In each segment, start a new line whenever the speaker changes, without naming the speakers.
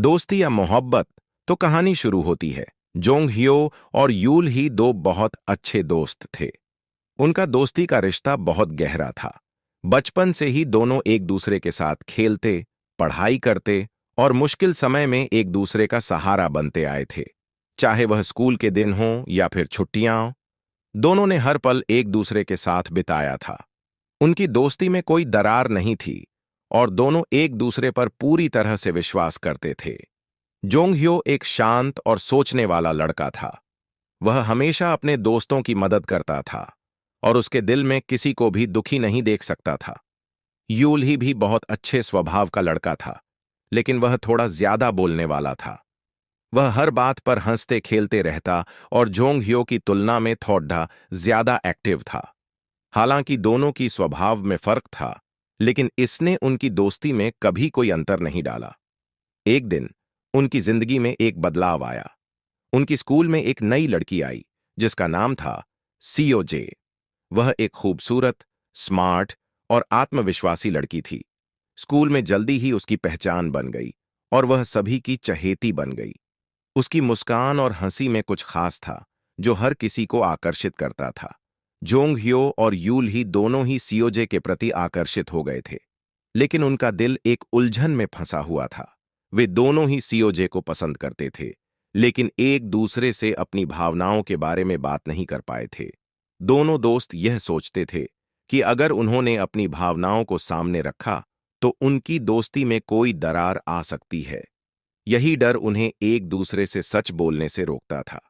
दोस्ती या मोहब्बत तो कहानी शुरू होती है। जोंग हियो और यूल ही दो बहुत अच्छे दोस्त थे। उनका दोस्ती का रिश्ता बहुत गहरा था। बचपन से ही दोनों एक दूसरे के साथ खेलते, पढ़ाई करते और मुश्किल समय में एक दूसरे का सहारा बनते आए थे। चाहे वह स्कूल के दिन हों या फिर छुट्टियां, दोनों ने हर पल एक दूसरे के साथ बिताया था। उनकी दोस्ती में कोई दरार नहीं थी और दोनों एक दूसरे पर पूरी तरह से विश्वास करते थे। जोंग ह्यो एक शांत और सोचने वाला लड़का था। वह हमेशा अपने दोस्तों की मदद करता था और उसके दिल में किसी को भी दुखी नहीं देख सकता था। यूल ही भी बहुत अच्छे स्वभाव का लड़का था, लेकिन वह थोड़ा ज्यादा बोलने वाला था। वह हर बात पर हंसते खेलते रहता और जोंग ह्यो की तुलना में थोड़ा ज्यादा एक्टिव था। हालांकि दोनों की स्वभाव में फर्क था, लेकिन इसने उनकी दोस्ती में कभी कोई अंतर नहीं डाला। एक दिन उनकी जिंदगी में एक बदलाव आया। उनकी स्कूल में एक नई लड़की आई जिसका नाम था सीओजे। वह एक खूबसूरत, स्मार्ट और आत्मविश्वासी लड़की थी। स्कूल में जल्दी ही उसकी पहचान बन गई और वह सभी की चहेती बन गई। उसकी मुस्कान और हंसी में कुछ खास था जो हर किसी को आकर्षित करता था। जोंग ह्यो और यूल ही दोनों ही सीओजे के प्रति आकर्षित हो गए थे, लेकिन उनका दिल एक उलझन में फंसा हुआ था। वे दोनों ही सीओजे को पसंद करते थे, लेकिन एक दूसरे से अपनी भावनाओं के बारे में बात नहीं कर पाए थे। दोनों दोस्त यह सोचते थे कि अगर उन्होंने अपनी भावनाओं को सामने रखा तो उनकी दोस्ती में कोई दरार आ सकती है। यही डर उन्हें एक दूसरे से सच बोलने से रोकता था।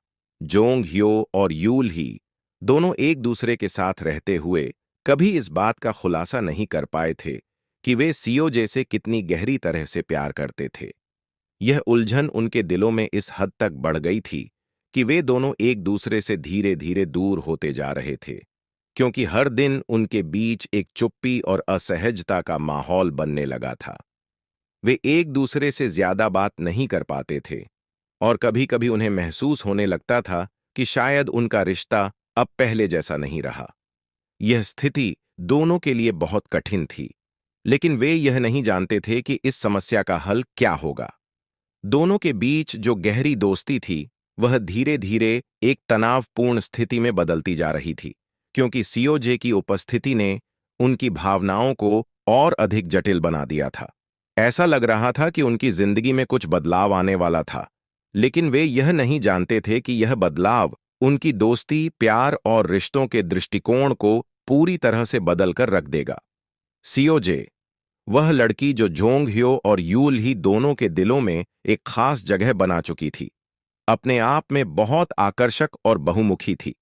जोंग ह्यो और यूल ही दोनों एक दूसरे के साथ रहते हुए कभी इस बात का खुलासा नहीं कर पाए थे कि वे सीओजे से कितनी गहरी तरह से प्यार करते थे। यह उलझन उनके दिलों में इस हद तक बढ़ गई थी कि वे दोनों एक दूसरे से धीरे धीरे दूर होते जा रहे थे, क्योंकि हर दिन उनके बीच एक चुप्पी और असहजता का माहौल बनने लगा था। वे एक दूसरे से ज्यादा बात नहीं कर पाते थे और कभी-कभी उन्हें महसूस होने लगता था कि शायद उनका रिश्ता अब पहले जैसा नहीं रहा। यह स्थिति दोनों के लिए बहुत कठिन थी, लेकिन वे यह नहीं जानते थे कि इस समस्या का हल क्या होगा। दोनों के बीच जो गहरी दोस्ती थी, वह धीरे धीरे एक तनावपूर्ण स्थिति में बदलती जा रही थी, क्योंकि सीओजे की उपस्थिति ने उनकी भावनाओं को और अधिक जटिल बना दिया था। ऐसा लग रहा था कि उनकी जिंदगी में कुछ बदलाव आने वाला था, लेकिन वे यह नहीं जानते थे कि यह बदलाव उनकी दोस्ती, प्यार और रिश्तों के दृष्टिकोण को पूरी तरह से बदलकर रख देगा। सीओजे, वह लड़की जो जोंग ह्यो और यूल ही दोनों के दिलों में एक खास जगह बना चुकी थी, अपने आप में बहुत आकर्षक और बहुमुखी थी।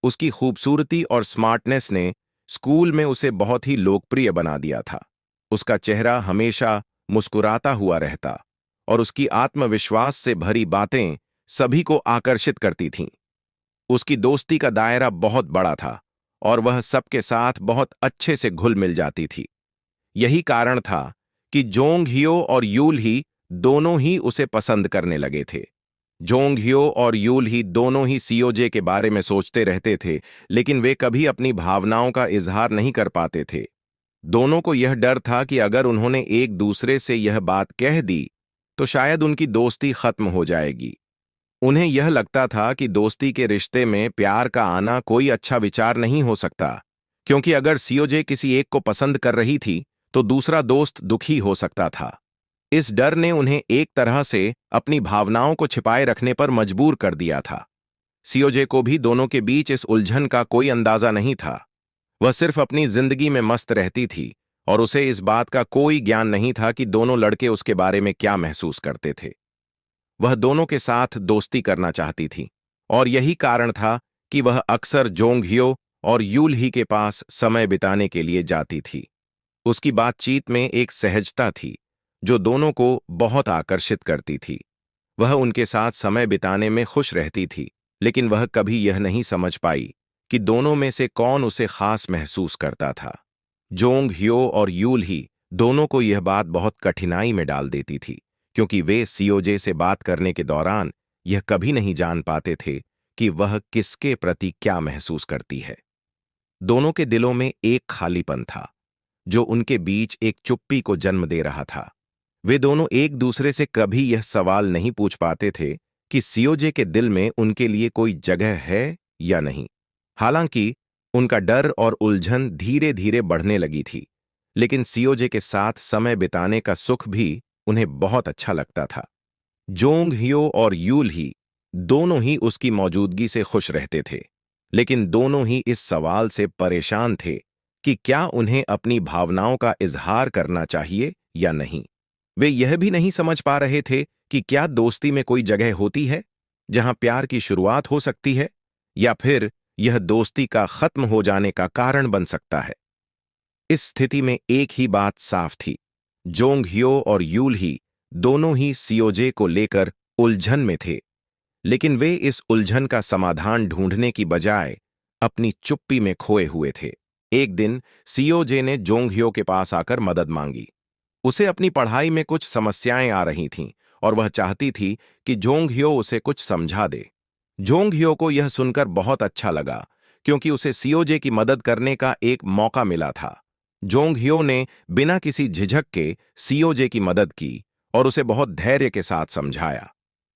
उसकी खूबसूरती और स्मार्टनेस ने स्कूल में उसे बहुत ही लोकप्रिय बना दिया था। उसका चेहरा हमेशा मुस्कुराता हुआ रहता और उसकी आत्मविश्वास से भरी बातें सभी को आकर्षित करती थीं। उसकी दोस्ती का दायरा बहुत बड़ा था और वह सबके साथ बहुत अच्छे से घुल मिल जाती थी। यही कारण था कि जोंग हियो और यूल ही दोनों ही उसे पसंद करने लगे थे। जोंग हियो और यूल ही दोनों ही सीओजे के बारे में सोचते रहते थे, लेकिन वे कभी अपनी भावनाओं का इजहार नहीं कर पाते थे। दोनों को यह डर था कि अगर उन्होंने एक दूसरे से यह बात कह दी तो शायद उनकी दोस्ती खत्म हो जाएगी। उन्हें यह लगता था कि दोस्ती के रिश्ते में प्यार का आना कोई अच्छा विचार नहीं हो सकता, क्योंकि अगर सीओजे किसी एक को पसंद कर रही थी तो दूसरा दोस्त दुखी हो सकता था। इस डर ने उन्हें एक तरह से अपनी भावनाओं को छिपाए रखने पर मजबूर कर दिया था। सीओजे को भी दोनों के बीच इस उलझन का कोई अंदाजा नहीं था। वह सिर्फ अपनी जिंदगी में मस्त रहती थी और उसे इस बात का कोई ज्ञान नहीं था कि दोनों लड़के उसके बारे में क्या महसूस करते थे। वह दोनों के साथ दोस्ती करना चाहती थी और यही कारण था कि वह अक्सर जोंग ह्यो और यूल ही के पास समय बिताने के लिए जाती थी। उसकी बातचीत में एक सहजता थी जो दोनों को बहुत आकर्षित करती थी। वह उनके साथ समय बिताने में खुश रहती थी, लेकिन वह कभी यह नहीं समझ पाई कि दोनों में से कौन उसे खास महसूस करता था। जोंग ह्यो और यूल ही दोनों को यह बात बहुत कठिनाई में डाल देती थी, क्योंकि वे सीओजे से बात करने के दौरान यह कभी नहीं जान पाते थे कि वह किसके प्रति क्या महसूस करती है। दोनों के दिलों में एक खालीपन था जो उनके बीच एक चुप्पी को जन्म दे रहा था। वे दोनों एक दूसरे से कभी यह सवाल नहीं पूछ पाते थे कि सीओजे के दिल में उनके लिए कोई जगह है या नहीं। हालांकि उनका डर और उलझन धीरे धीरे बढ़ने लगी थी, लेकिन सीओजे के साथ समय बिताने का सुख भी उन्हें बहुत अच्छा लगता था। जोंग हियो और यूल ही दोनों ही उसकी मौजूदगी से खुश रहते थे, लेकिन दोनों ही इस सवाल से परेशान थे कि क्या उन्हें अपनी भावनाओं का इजहार करना चाहिए या नहीं। वे यह भी नहीं समझ पा रहे थे कि क्या दोस्ती में कोई जगह होती है जहां प्यार की शुरुआत हो सकती है, या फिर यह दोस्ती का खत्म हो जाने का कारण बन सकता है। इस स्थिति में एक ही बात साफ थी, जोंग हियो और यूल ही दोनों ही सीओजे को लेकर उलझन में थे, लेकिन वे इस उलझन का समाधान ढूंढने की बजाय अपनी चुप्पी में खोए हुए थे। एक दिन सीओजे ने जोंग हियो के पास आकर मदद मांगी। उसे अपनी पढ़ाई में कुछ समस्याएं आ रही थीं और वह चाहती थी कि जोंग हियो उसे कुछ समझा दे। जोंग हियो को यह सुनकर बहुत अच्छा लगा, क्योंकि उसे सीओजे की मदद करने का एक मौका मिला था। जोंग हियो ने बिना किसी झिझक के सीओजे की मदद की और उसे बहुत धैर्य के साथ समझाया।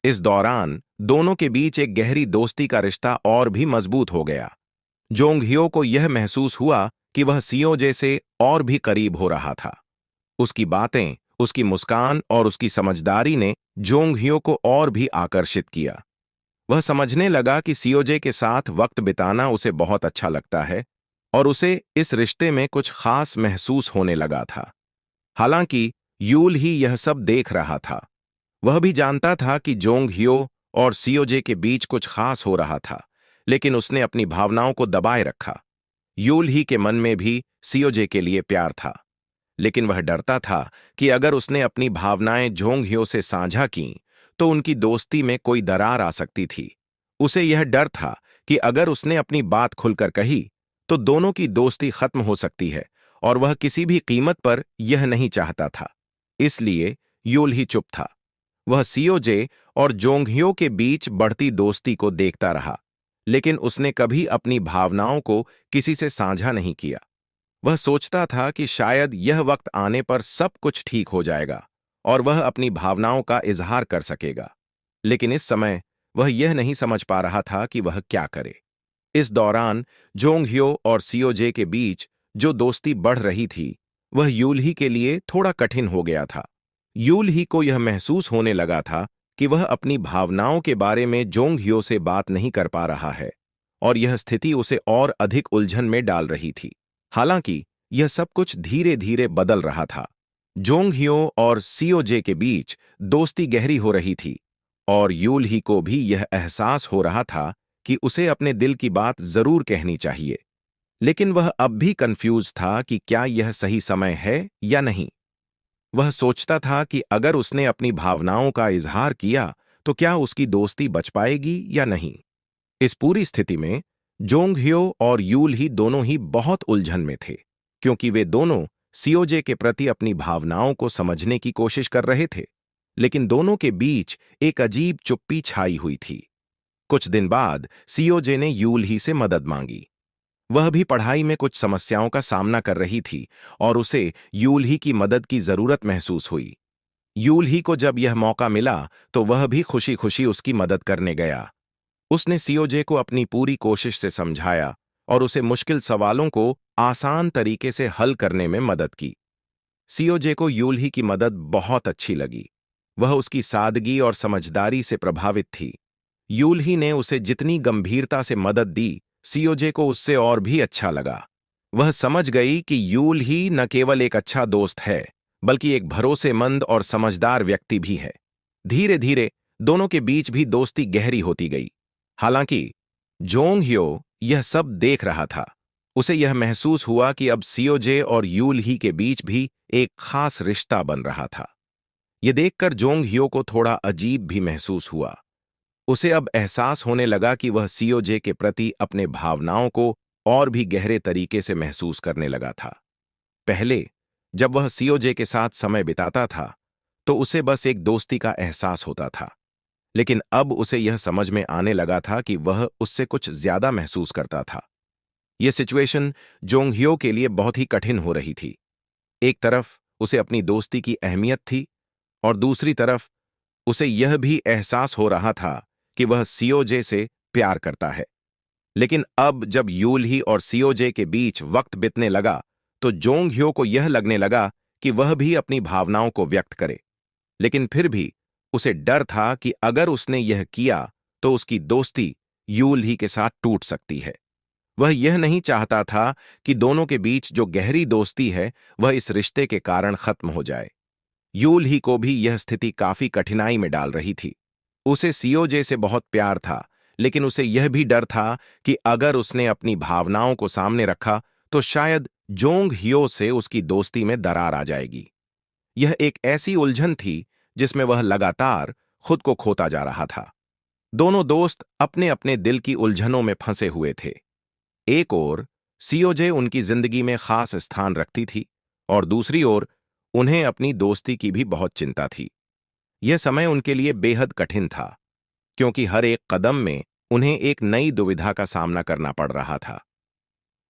इस दौरान दोनों के बीच एक गहरी दोस्ती का रिश्ता और भी मजबूत हो गया। जोंग हियो को यह महसूस हुआ कि वह सीओजे से और भी करीब हो रहा था। उसकी बातें, उसकी मुस्कान और उसकी समझदारी ने जोंग हियो को और भी आकर्षित किया। वह समझने लगा कि सीओजे के साथ वक्त बिताना उसे बहुत अच्छा लगता है और उसे इस रिश्ते में कुछ खास महसूस होने लगा था। हालांकि यूल ही यह सब देख रहा था। वह भी जानता था कि जोंग हियो और सीओजे के बीच कुछ खास हो रहा था, लेकिन उसने अपनी भावनाओं को दबाए रखा। यूल ही के मन में भी सीओजे के लिए प्यार था, लेकिन वह डरता था कि अगर उसने अपनी भावनाएं जोंग हियो से साझा कीं, तो उनकी दोस्ती में कोई दरार आ सकती थी। उसे यह डर था कि अगर उसने अपनी बात खुलकर कही, तो दोनों की दोस्ती खत्म हो सकती है, और वह किसी भी कीमत पर यह नहीं चाहता था। इसलिए यूल ही चुप था। वह सीओजे और जोंगहियो के बीच बढ़ती दोस्ती को देखता रहा, लेकिन उसने कभी अपनी भावनाओं को किसी से साझा नहीं किया। वह सोचता था कि शायद यह वक्त आने पर सब कुछ ठीक हो जाएगा और वह अपनी भावनाओं का इजहार कर सकेगा। लेकिन इस समय वह यह नहीं समझ पा रहा था कि वह क्या करे। इस दौरान जोंगहियो और सीओजे के बीच जो दोस्ती बढ़ रही थी, वह यूलही के लिए थोड़ा कठिन हो गया था। यूलही को यह महसूस होने लगा था कि वह अपनी भावनाओं के बारे में जोंगहियो से बात नहीं कर पा रहा है, और यह स्थिति उसे और अधिक उलझन में डाल रही थी। हालांकि यह सब कुछ धीरे धीरे बदल रहा था। जोंगहियो और सीओजे के बीच दोस्ती गहरी हो रही थी, और यूलही को भी यह एहसास हो रहा था कि उसे अपने दिल की बात जरूर कहनी चाहिए। लेकिन वह अब भी कंफ्यूज था कि क्या यह सही समय है या नहीं। वह सोचता था कि अगर उसने अपनी भावनाओं का इजहार किया, तो क्या उसकी दोस्ती बच पाएगी या नहीं। इस पूरी स्थिति में जोंगहियो और यूल ही दोनों ही बहुत उलझन में थे, क्योंकि वे दोनों सीओजे के प्रति अपनी भावनाओं को समझने की कोशिश कर रहे थे, लेकिन दोनों के बीच एक अजीब चुप्पी छाई हुई थी। कुछ दिन बाद सीओजे ने यूल ही से मदद मांगी। वह भी पढ़ाई में कुछ समस्याओं का सामना कर रही थी और उसे यूल ही की मदद की जरूरत महसूस हुई। यूल ही को जब यह मौका मिला, तो वह भी खुशी खुशी उसकी मदद करने गया। उसने सीओजे को अपनी पूरी कोशिश से समझाया और उसे मुश्किल सवालों को आसान तरीके से हल करने में मदद की। सीओजे को यूल ही की मदद बहुत अच्छी लगी। वह उसकी सादगी और समझदारी से प्रभावित थी। यूल ही ने उसे जितनी गंभीरता से मदद दी, सीओजे को उससे और भी अच्छा लगा। वह समझ गई कि यूल ही न केवल एक अच्छा दोस्त है, बल्कि एक भरोसेमंद और समझदार व्यक्ति भी है। धीरे धीरे दोनों के बीच भी दोस्ती गहरी होती गई। हालांकि जोंगहियो यह सब देख रहा था। उसे यह महसूस हुआ कि अब सीओजे और यूल ही के बीच भी एक खास रिश्ता बन रहा था। यह देखकर जोंगहियो को थोड़ा अजीब भी महसूस हुआ। उसे अब एहसास होने लगा कि वह सीओजे के प्रति अपने भावनाओं को और भी गहरे तरीके से महसूस करने लगा था। पहले जब वह सीओजे के साथ समय बिताता था, तो उसे बस एक दोस्ती का एहसास होता था, लेकिन अब उसे यह समझ में आने लगा था कि वह उससे कुछ ज्यादा महसूस करता था। यह सिचुएशन जोंगहियो के लिए बहुत ही कठिन हो रही थी। एक तरफ उसे अपनी दोस्ती की अहमियत थी, और दूसरी तरफ उसे यह भी एहसास हो रहा था कि वह सीओजे से प्यार करता है। लेकिन अब जब यूलही और सीओजे के बीच वक्त बीतने लगा तो जोंग ह्यो को यह लगने लगा कि वह भी अपनी भावनाओं को व्यक्त करे। लेकिन फिर भी उसे डर था कि अगर उसने यह किया तो उसकी दोस्ती यूलही के साथ टूट सकती है। वह यह नहीं चाहता था कि दोनों के बीच जो गहरी दोस्ती है वह इस रिश्ते के कारण खत्म हो जाए। यूलही को भी यह स्थिति काफी कठिनाई में डाल रही थी। उसे सीओजे से बहुत प्यार था, लेकिन उसे यह भी डर था कि अगर उसने अपनी भावनाओं को सामने रखा तो शायद जोंग ह्यो से उसकी दोस्ती में दरार आ जाएगी। यह एक ऐसी उलझन थी जिसमें वह लगातार खुद को खोता जा रहा था। दोनों दोस्त अपने अपने दिल की उलझनों में फंसे हुए थे। एक ओर सीओजे उनकी जिंदगी में खास स्थान रखती थी और दूसरी ओर उन्हें अपनी दोस्ती की भी बहुत चिंता थी। यह समय उनके लिए बेहद कठिन था, क्योंकि हर एक कदम में उन्हें एक नई दुविधा का सामना करना पड़ रहा था।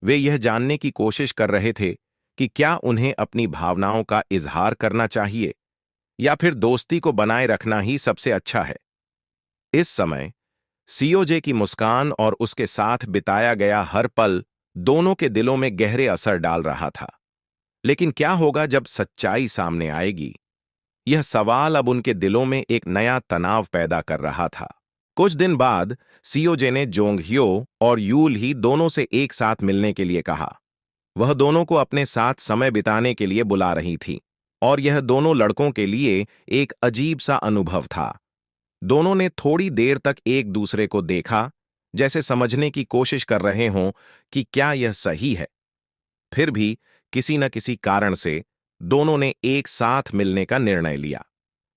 वे यह जानने की कोशिश कर रहे थे कि क्या उन्हें अपनी भावनाओं का इजहार करना चाहिए या फिर दोस्ती को बनाए रखना ही सबसे अच्छा है। इस समय सीओजे की मुस्कान और उसके साथ बिताया गया हर पल दोनों के दिलों में गहरे असर डाल रहा था। लेकिन क्या होगा जब सच्चाई सामने आएगी? यह सवाल अब उनके दिलों में एक नया तनाव पैदा कर रहा था। कुछ दिन बाद सीओजे ने जोंग ह्यो और यूल ही दोनों से एक साथ मिलने के लिए कहा। वह दोनों को अपने साथ समय बिताने के लिए बुला रही थी और यह दोनों लड़कों के लिए एक अजीब सा अनुभव था। दोनों ने थोड़ी देर तक एक दूसरे को देखा, जैसे समझने की कोशिश कर रहे हों कि क्या यह सही है। फिर भी किसी न किसी कारण से दोनों ने एक साथ मिलने का निर्णय लिया।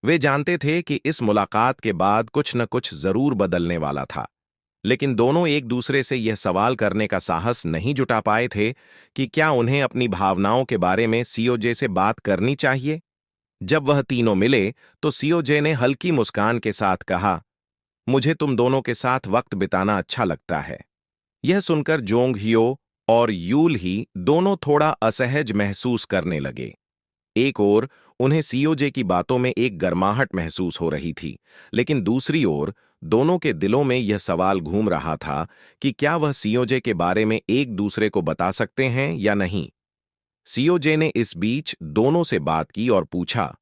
वे जानते थे कि इस मुलाकात के बाद कुछ न कुछ जरूर बदलने वाला था, लेकिन दोनों एक दूसरे से यह सवाल करने का साहस नहीं जुटा पाए थे कि क्या उन्हें अपनी भावनाओं के बारे में सीओजे से बात करनी चाहिए। जब वह तीनों मिले तो सीओजे ने हल्की मुस्कान के साथ कहा, मुझे तुम दोनों के साथ वक्त बिताना अच्छा लगता है। यह सुनकर जोंग ह्यो और यूल ही दोनों थोड़ा असहज महसूस करने लगे। एक ओर उन्हें सीओजे की बातों में एक गर्माहट महसूस हो रही थी, लेकिन दूसरी ओर दोनों के दिलों में यह सवाल घूम रहा था कि क्या वह सीओजे के बारे में एक दूसरे को बता सकते हैं या नहीं। सीओजे ने इस बीच दोनों से बात की और पूछा,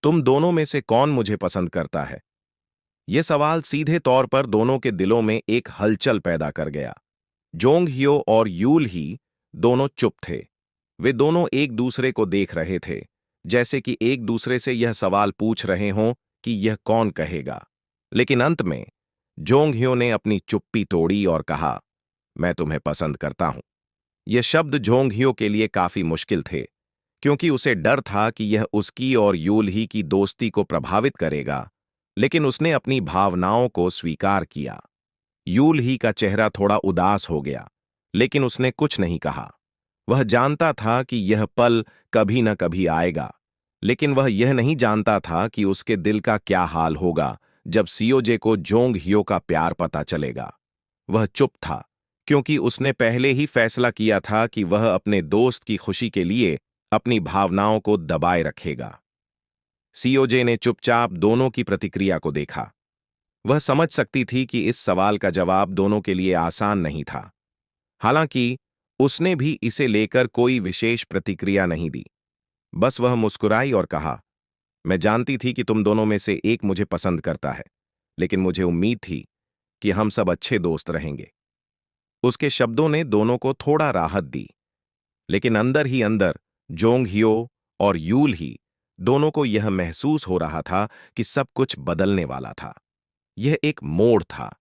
तुम दोनों में से कौन मुझे पसंद करता है? यह सवाल सीधे तौर पर दोनों के दिलों में एक हलचल पैदा कर गया। जोंग ह्यो और यूल ही दोनों चुप थे। वे दोनों एक दूसरे को देख रहे थे, जैसे कि एक दूसरे से यह सवाल पूछ रहे हों कि यह कौन कहेगा। लेकिन अंत में जोंग ह्यो ने अपनी चुप्पी तोड़ी और कहा, मैं तुम्हें पसंद करता हूं। यह शब्द जोंग ह्यो के लिए काफी मुश्किल थे, क्योंकि उसे डर था कि यह उसकी और यूल ही की दोस्ती को प्रभावित करेगा, लेकिन उसने अपनी भावनाओं को स्वीकार किया। यूल ही का चेहरा थोड़ा उदास हो गया, लेकिन उसने कुछ नहीं कहा। वह जानता था कि यह पल कभी न कभी आएगा, लेकिन वह यह नहीं जानता था कि उसके दिल का क्या हाल होगा जब सीओजे को जोंग ह्यो का प्यार पता चलेगा। वह चुप था, क्योंकि उसने पहले ही फैसला किया था कि वह अपने दोस्त की खुशी के लिए अपनी भावनाओं को दबाए रखेगा। सीओजे ने चुपचाप दोनों की प्रतिक्रिया को देखा। वह समझ सकती थी कि इस सवाल का जवाब दोनों के लिए आसान नहीं था। हालांकि उसने भी इसे लेकर कोई विशेष प्रतिक्रिया नहीं दी। बस वह मुस्कुराई और कहा, मैं जानती थी कि तुम दोनों में से एक मुझे पसंद करता है, लेकिन मुझे उम्मीद थी कि हम सब अच्छे दोस्त रहेंगे। उसके शब्दों ने दोनों को थोड़ा राहत दी, लेकिन अंदर ही अंदर जोंग ह्यो और यूल ही दोनों को यह महसूस हो रहा था कि सब कुछ बदलने वाला था। यह एक मोड़ था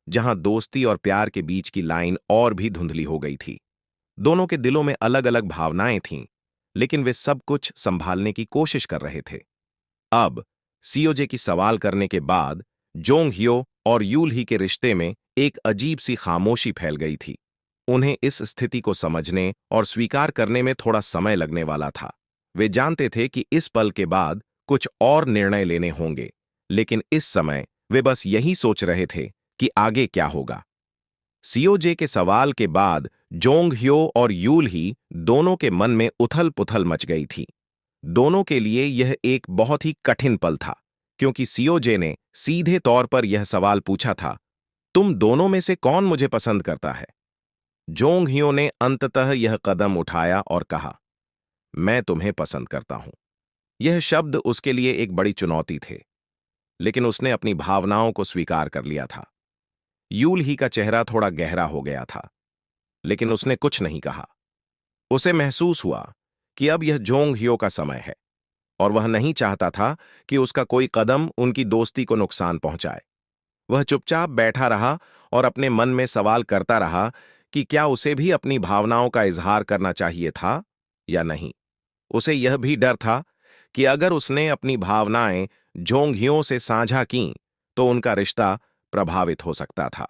जहां दोस्ती और प्यार के बीच की लाइन और भी धुंधली हो गई थी। दोनों के दिलों में अलग अलग भावनाएं थीं, लेकिन वे सब कुछ संभालने की कोशिश कर रहे थे। अब सीओजे की सवाल करने के बाद जोंग ह्यो और यूल ही के रिश्ते में एक अजीब सी खामोशी फैल गई थी। उन्हें इस स्थिति को समझने और स्वीकार करने में थोड़ा समय लगने वाला था। वे जानते थे कि इस पल के बाद कुछ और निर्णय लेने होंगे, लेकिन इस समय वे बस यही सोच रहे थे कि आगे क्या होगा। सीओजे के सवाल के बाद जोंग ह्यो और यूल ही दोनों के मन में उथल पुथल मच गई थी। दोनों के लिए यह एक बहुत ही कठिन पल था, क्योंकि सीओजे ने सीधे तौर पर यह सवाल पूछा था, तुम दोनों में से कौन मुझे पसंद करता है? जोंग हियो ने अंततः यह कदम उठाया और कहा, मैं तुम्हें पसंद करता हूं। यह शब्द उसके लिए एक बड़ी चुनौती थे, लेकिन उसने अपनी भावनाओं को स्वीकार कर लिया था। यूल ही का चेहरा थोड़ा गहरा हो गया था, लेकिन उसने कुछ नहीं कहा। उसे महसूस हुआ कि अब यह जोंग हियो का समय है, और वह नहीं चाहता था कि उसका कोई कदम उनकी दोस्ती को नुकसान पहुंचाए। वह चुपचाप बैठा रहा और अपने मन में सवाल करता रहा कि क्या उसे भी अपनी भावनाओं का इजहार करना चाहिए था या नहीं। उसे यह भी डर था कि अगर उसने अपनी भावनाएं जोंघियों से साझा कीं, तो उनका रिश्ता प्रभावित हो सकता था।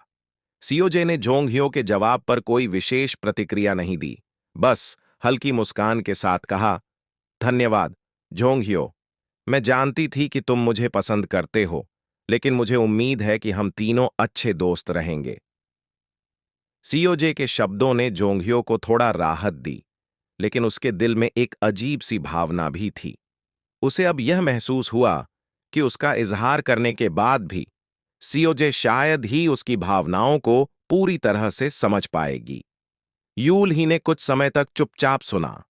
सीओजे ने जोंघियों के जवाब पर कोई विशेष प्रतिक्रिया नहीं दी, बस हल्की मुस्कान के साथ कहा, धन्यवाद जोंघियो। मैं जानती थी कि तुम मुझे पसंद करते हो, लेकिन मुझे उम्मीद है कि हम तीनों अच्छे दोस्त रहेंगे। सीओजे के शब्दों ने जोंघियो को थोड़ा राहत दी, लेकिन उसके दिल में एक अजीब सी भावना भी थी। उसे अब यह महसूस हुआ कि उसका इजहार करने के बाद भी सीओजे शायद ही उसकी भावनाओं को पूरी तरह से समझ पाएगी। यूल ही ने कुछ समय तक चुपचाप सुना।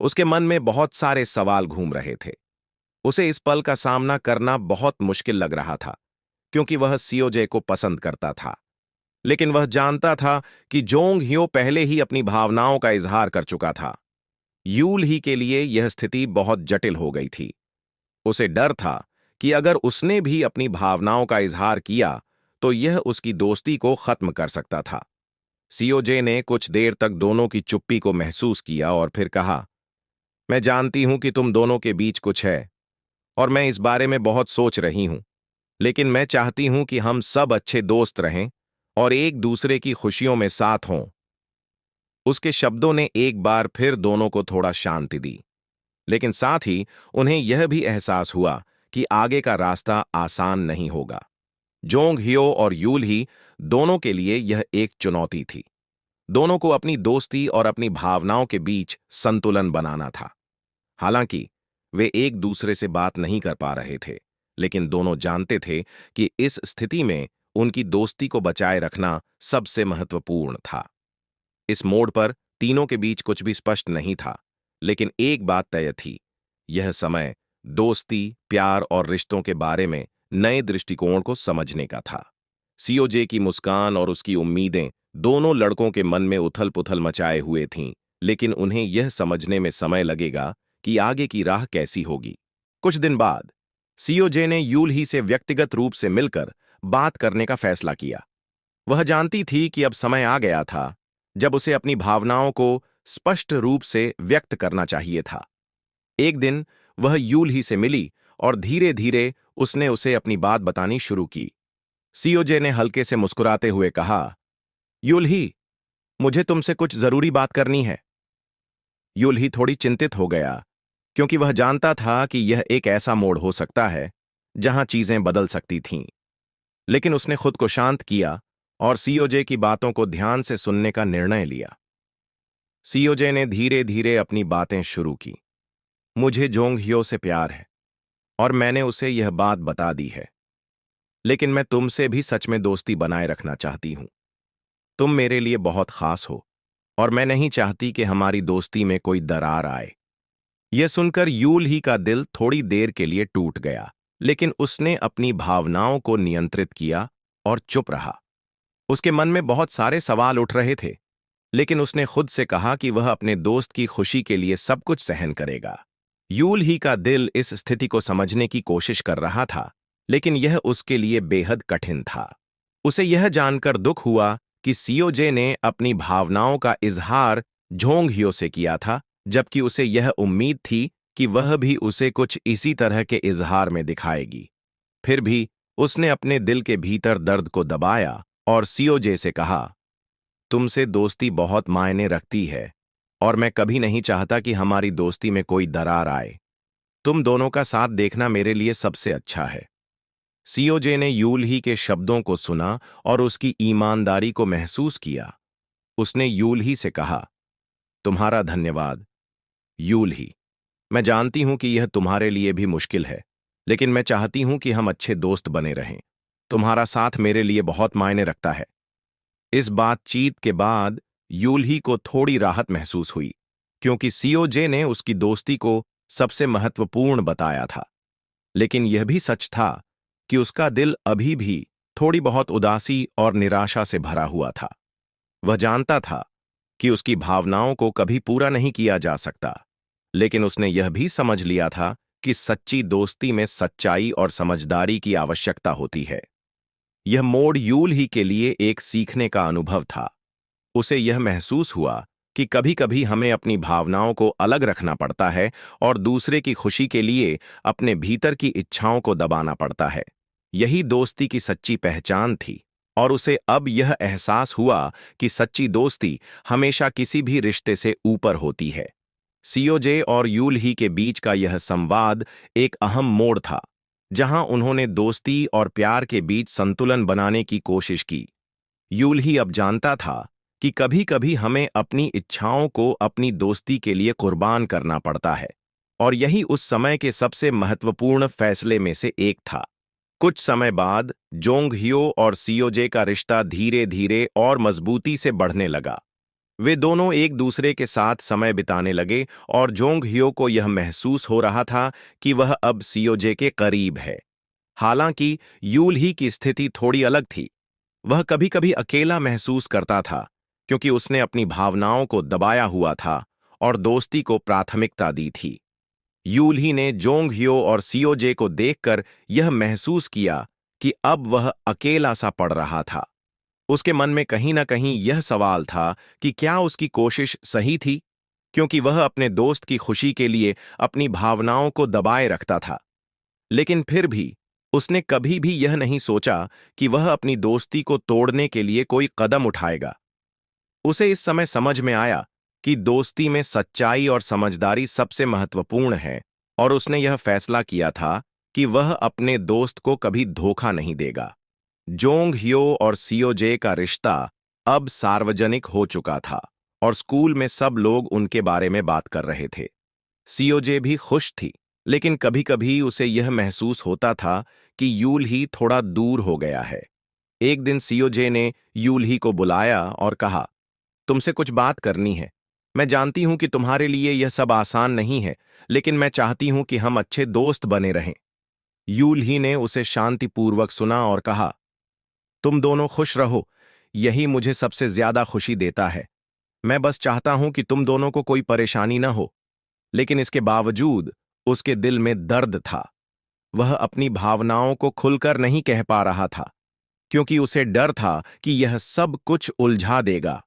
उसके मन में बहुत सारे सवाल घूम रहे थे। उसे इस पल का सामना करना बहुत मुश्किल लग रहा था, क्योंकि वह सीओजे को पसंद करता था, लेकिन वह जानता था कि जोंग हियो पहले ही अपनी भावनाओं का इजहार कर चुका था। यूल ही के लिए यह स्थिति बहुत जटिल हो गई थी। उसे डर था कि अगर उसने भी अपनी भावनाओं का इजहार किया, तो यह उसकी दोस्ती को खत्म कर सकता था। सीओजे ने कुछ देर तक दोनों की चुप्पी को महसूस किया और फिर कहा, मैं जानती हूं कि तुम दोनों के बीच कुछ है, और मैं इस बारे में बहुत सोच रही हूं, लेकिन मैं चाहती हूं कि हम सब अच्छे दोस्त रहें और एक दूसरे की खुशियों में साथ हों। उसके शब्दों ने एक बार फिर दोनों को थोड़ा शांति दी, लेकिन साथ ही उन्हें यह भी एहसास हुआ कि आगे का रास्ता आसान नहीं होगा। जोंग हियो और यूल ही दोनों के लिए यह एक चुनौती थी। दोनों को अपनी दोस्ती और अपनी भावनाओं के बीच संतुलन बनाना था। हालांकि वे एक दूसरे से बात नहीं कर पा रहे थे, लेकिन दोनों जानते थे कि इस स्थिति में उनकी दोस्ती को बचाए रखना सबसे महत्वपूर्ण था। इस मोड़ पर तीनों के बीच कुछ भी स्पष्ट नहीं था, लेकिन एक बात तय थी, यह समय दोस्ती, प्यार और रिश्तों के बारे में नए दृष्टिकोण को समझने का था। सीओजे की मुस्कान और उसकी उम्मीदें दोनों लड़कों के मन में उथल-पुथल मचाए हुए थीं, लेकिन उन्हें यह समझने में समय लगेगा कि आगे की राह कैसी होगी। कुछ दिन बाद सीओजे ने यूल ही से व्यक्तिगत रूप से मिलकर बात करने का फैसला किया। वह जानती थी कि अब समय आ गया था जब उसे अपनी भावनाओं को स्पष्ट रूप से व्यक्त करना चाहिए था। एक दिन वह यूल ही से मिली और धीरे धीरे उसने उसे अपनी बात बतानी शुरू की। सीओजे ने हल्के से मुस्कुराते हुए कहा, यूल ही, मुझे तुमसे कुछ जरूरी बात करनी है। यूल ही थोड़ी चिंतित हो गया, क्योंकि वह जानता था कि यह एक ऐसा मोड़ हो सकता है जहां चीजें बदल सकती थीं। लेकिन उसने खुद को शांत किया और सीओजे की बातों को ध्यान से सुनने का निर्णय लिया। सीओजे ने धीरे धीरे अपनी बातें शुरू की। मुझे जोंग हियो से प्यार है, और मैंने उसे यह बात बता दी है, लेकिन मैं तुमसे भी सच में दोस्ती बनाए रखना चाहती हूं। तुम मेरे लिए बहुत खास हो, और मैं नहीं चाहती कि हमारी दोस्ती में कोई दरार आए। यह सुनकर यूल ही का दिल थोड़ी देर के लिए टूट गया, लेकिन उसने अपनी भावनाओं को नियंत्रित किया और चुप रहा। उसके मन में बहुत सारे सवाल उठ रहे थे, लेकिन उसने खुद से कहा कि वह अपने दोस्त की खुशी के लिए सब कुछ सहन करेगा। यूल ही का दिल इस स्थिति को समझने की कोशिश कर रहा था, लेकिन यह उसके लिए बेहद कठिन था। उसे यह जानकर दुख हुआ कि सीओजे ने अपनी भावनाओं का इजहार जोंग हियो से किया था, जबकि उसे यह उम्मीद थी कि वह भी उसे कुछ इसी तरह के इजहार में दिखाएगी। फिर भी उसने अपने दिल के भीतर दर्द को दबाया और सीओजे से कहा, तुमसे दोस्ती बहुत मायने रखती है, और मैं कभी नहीं चाहता कि हमारी दोस्ती में कोई दरार आए। तुम दोनों का साथ देखना मेरे लिए सबसे अच्छा है। सीओजे ने यूल ही के शब्दों को सुना और उसकी ईमानदारी को महसूस किया। उसने यूल ही से कहा, तुम्हारा धन्यवाद, यूल ही। मैं जानती हूं कि यह तुम्हारे लिए भी मुश्किल है, लेकिन मैं चाहती हूं कि हम अच्छे दोस्त बने रहें। तुम्हारा साथ मेरे लिए बहुत मायने रखता है। इस बातचीत के बाद यूल्ही को थोड़ी राहत महसूस हुई, क्योंकि सीओजे ने उसकी दोस्ती को सबसे महत्वपूर्ण बताया था। लेकिन यह भी सच था कि उसका दिल अभी भी थोड़ी बहुत उदासी और निराशा से भरा हुआ था। वह जानता था कि उसकी भावनाओं को कभी पूरा नहीं किया जा सकता, लेकिन उसने यह भी समझ लिया था कि सच्ची दोस्ती में सच्चाई और समझदारी की आवश्यकता होती है। यह मोड़ यूल ही के लिए एक सीखने का अनुभव था। उसे यह महसूस हुआ कि कभी-कभी हमें अपनी भावनाओं को अलग रखना पड़ता है और दूसरे की खुशी के लिए अपने भीतर की इच्छाओं को दबाना पड़ता है। यही दोस्ती की सच्ची पहचान थी, और उसे अब यह एहसास हुआ कि सच्ची दोस्ती हमेशा किसी भी रिश्ते से ऊपर होती है। सीओजे और यूल ही के बीच का यह संवाद एक अहम मोड़ था, जहां उन्होंने दोस्ती और प्यार के बीच संतुलन बनाने की कोशिश की। यूल ही अब जानता था कि कभी-कभी हमें अपनी इच्छाओं को अपनी दोस्ती के लिए कुर्बान करना पड़ता है, और यही उस समय के सबसे महत्वपूर्ण फैसले में से एक था। कुछ समय बाद जोंग हियो और सीओजे का रिश्ता धीरे-धीरे और मजबूती से बढ़ने लगा। वे दोनों एक दूसरे के साथ समय बिताने लगे, और जोंग हियो को यह महसूस हो रहा था कि वह अब सीओजे के करीब है। हालांकि यूल ही की स्थिति थोड़ी अलग थी। वह कभी-कभी अकेला महसूस करता था, क्योंकि उसने अपनी भावनाओं को दबाया हुआ था और दोस्ती को प्राथमिकता दी थी। यूल ही ने जोंग हियो और सीओजे को देखकर यह महसूस किया कि अब वह अकेला सा पड़ रहा था। उसके मन में कहीं न कहीं यह सवाल था कि क्या उसकी कोशिश सही थी, क्योंकि वह अपने दोस्त की खुशी के लिए अपनी भावनाओं को दबाए रखता था। लेकिन फिर भी उसने कभी भी यह नहीं सोचा कि वह अपनी दोस्ती को तोड़ने के लिए कोई कदम उठाएगा। उसे इस समय समझ में आया कि दोस्ती में सच्चाई और समझदारी सबसे महत्वपूर्ण है, और उसने यह फैसला किया था कि वह अपने दोस्त को कभी धोखा नहीं देगा। जोंग हियो और सीओजे का रिश्ता अब सार्वजनिक हो चुका था, और स्कूल में सब लोग उनके बारे में बात कर रहे थे। सीओजे भी खुश थी, लेकिन कभी-कभी उसे यह महसूस होता था कि यूल ही थोड़ा दूर हो गया है। एक दिन सीओजे ने यूल ही को बुलाया और कहा, तुमसे कुछ बात करनी है। मैं जानती हूं कि तुम्हारे लिए यह सब आसान नहीं है, लेकिन मैं चाहती हूं कि हम अच्छे दोस्त बने रहें। यूल ही ने उसे शांतिपूर्वक सुना और कहा, तुम दोनों खुश रहो, यही मुझे सबसे ज्यादा खुशी देता है। मैं बस चाहता हूं कि तुम दोनों को कोई परेशानी न हो। लेकिन इसके बावजूद उसके दिल में दर्द था। वह अपनी भावनाओं को खुलकर नहीं कह पा रहा था, क्योंकि उसे डर था कि यह सब कुछ उलझा देगा।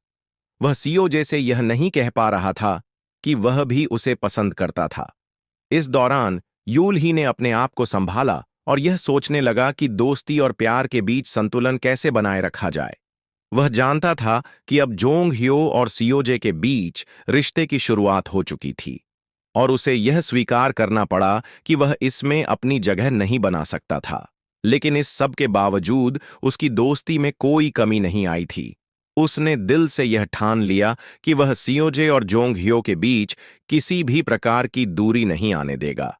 वह सीओजे से यह नहीं कह पा रहा था कि वह भी उसे पसंद करता था। इस दौरान यूल ही ने अपने आप को संभाला और यह सोचने लगा कि दोस्ती और प्यार के बीच संतुलन कैसे बनाए रखा जाए। वह जानता था कि अब जोंग हियो और सीओजे के बीच रिश्ते की शुरुआत हो चुकी थी, और उसे यह स्वीकार करना पड़ा कि वह इसमें अपनी जगह नहीं बना सकता था। लेकिन इस सब के बावजूद उसकी दोस्ती में कोई कमी नहीं आई थी। उसने दिल से यह ठान लिया कि वह सीओजे और जोंग हियो के बीच किसी भी प्रकार की दूरी नहीं आने देगा।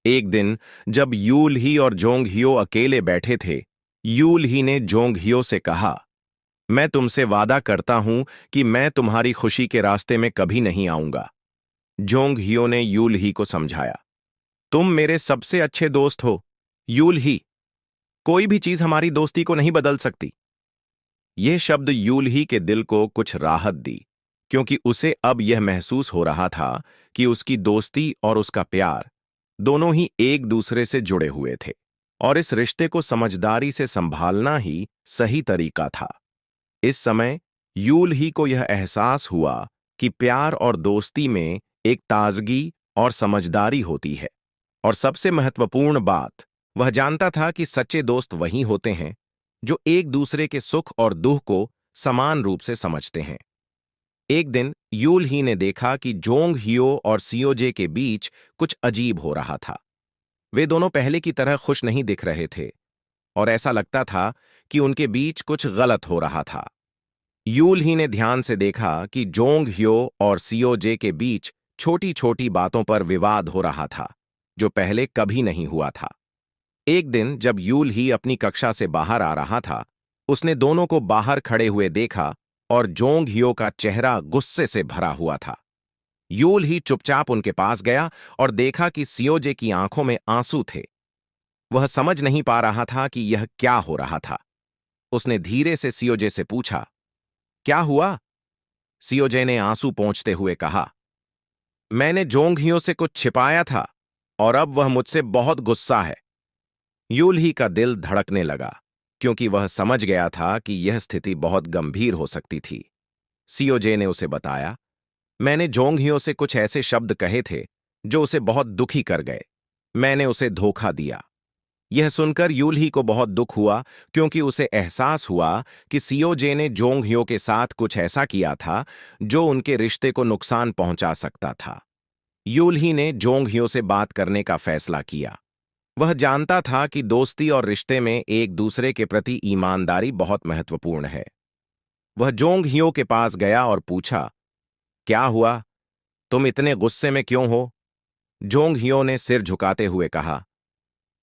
एक दिन जब यूल ही और जोंग हियो अकेले बैठे थे, यूल ही ने जोंग हियो से कहा, मैं तुमसे वादा करता हूं कि मैं तुम्हारी खुशी के रास्ते में कभी नहीं आऊंगा। जोंग हियो ने यूल ही को समझाया, तुम मेरे सबसे अच्छे दोस्त हो, यूल ही। कोई भी चीज हमारी दोस्ती को नहीं बदल सकती। ये शब्द यूल ही के दिल को कुछ राहत दी, क्योंकि उसे अब यह महसूस हो रहा था कि उसकी दोस्ती और उसका प्यार दोनों ही एक दूसरे से जुड़े हुए थे, और इस रिश्ते को समझदारी से संभालना ही सही तरीका था। इस समय यूल ही को यह एहसास हुआ कि प्यार और दोस्ती में एक ताजगी और समझदारी होती है, और सबसे महत्वपूर्ण बात, वह जानता था कि सच्चे दोस्त वही होते हैं जो एक दूसरे के सुख और दुख को समान रूप से समझते हैं। एक दिन यूल ही ने देखा कि जोंग हियो और सीओजे के बीच कुछ अजीब हो रहा था। वे दोनों पहले की तरह खुश नहीं दिख रहे थे, और ऐसा लगता था कि उनके बीच कुछ गलत हो रहा था। यूल ही ने ध्यान से देखा कि जोंग हियो और सीओजे के बीच छोटी छोटी बातों पर विवाद हो रहा था, जो पहले कभी नहीं हुआ था। एक दिन जब यूल ही अपनी कक्षा से बाहर आ रहा था, उसने दोनों को बाहर खड़े हुए देखा और जोंग हियो का चेहरा गुस्से से भरा हुआ था। यूल ही चुपचाप उनके पास गया और देखा कि सियोजे की आंखों में आंसू थे। वह समझ नहीं पा रहा था कि यह क्या हो रहा था। उसने धीरे से सियोजे से पूछा, क्या हुआ? सियोजे ने आंसू पोंछते हुए कहा, मैंने जोंग हियो से कुछ छिपाया था और अब वह मुझसे बहुत गुस्सा है। यूल ही का दिल धड़कने लगा, क्योंकि वह समझ गया था कि यह स्थिति बहुत गंभीर हो सकती थी। सियोजे ने उसे बताया, मैंने जोंग हियो से कुछ ऐसे शब्द कहे थे जो उसे बहुत दुखी कर गए। मैंने उसे धोखा दिया। यह सुनकर यूल ही को बहुत दुख हुआ, क्योंकि उसे एहसास हुआ कि सियोजे ने जोंग हियो के साथ कुछ ऐसा किया था जो उनके रिश्ते को नुकसान पहुंचा सकता था। यूल ही ने जोंग हियो से बात करने का फैसला किया। वह जानता था कि दोस्ती और रिश्ते में एक दूसरे के प्रति ईमानदारी बहुत महत्वपूर्ण है। वह जोंग हियो के पास गया और पूछा, क्या हुआ? तुम इतने गुस्से में क्यों हो? जोंग हियो ने सिर झुकाते हुए कहा,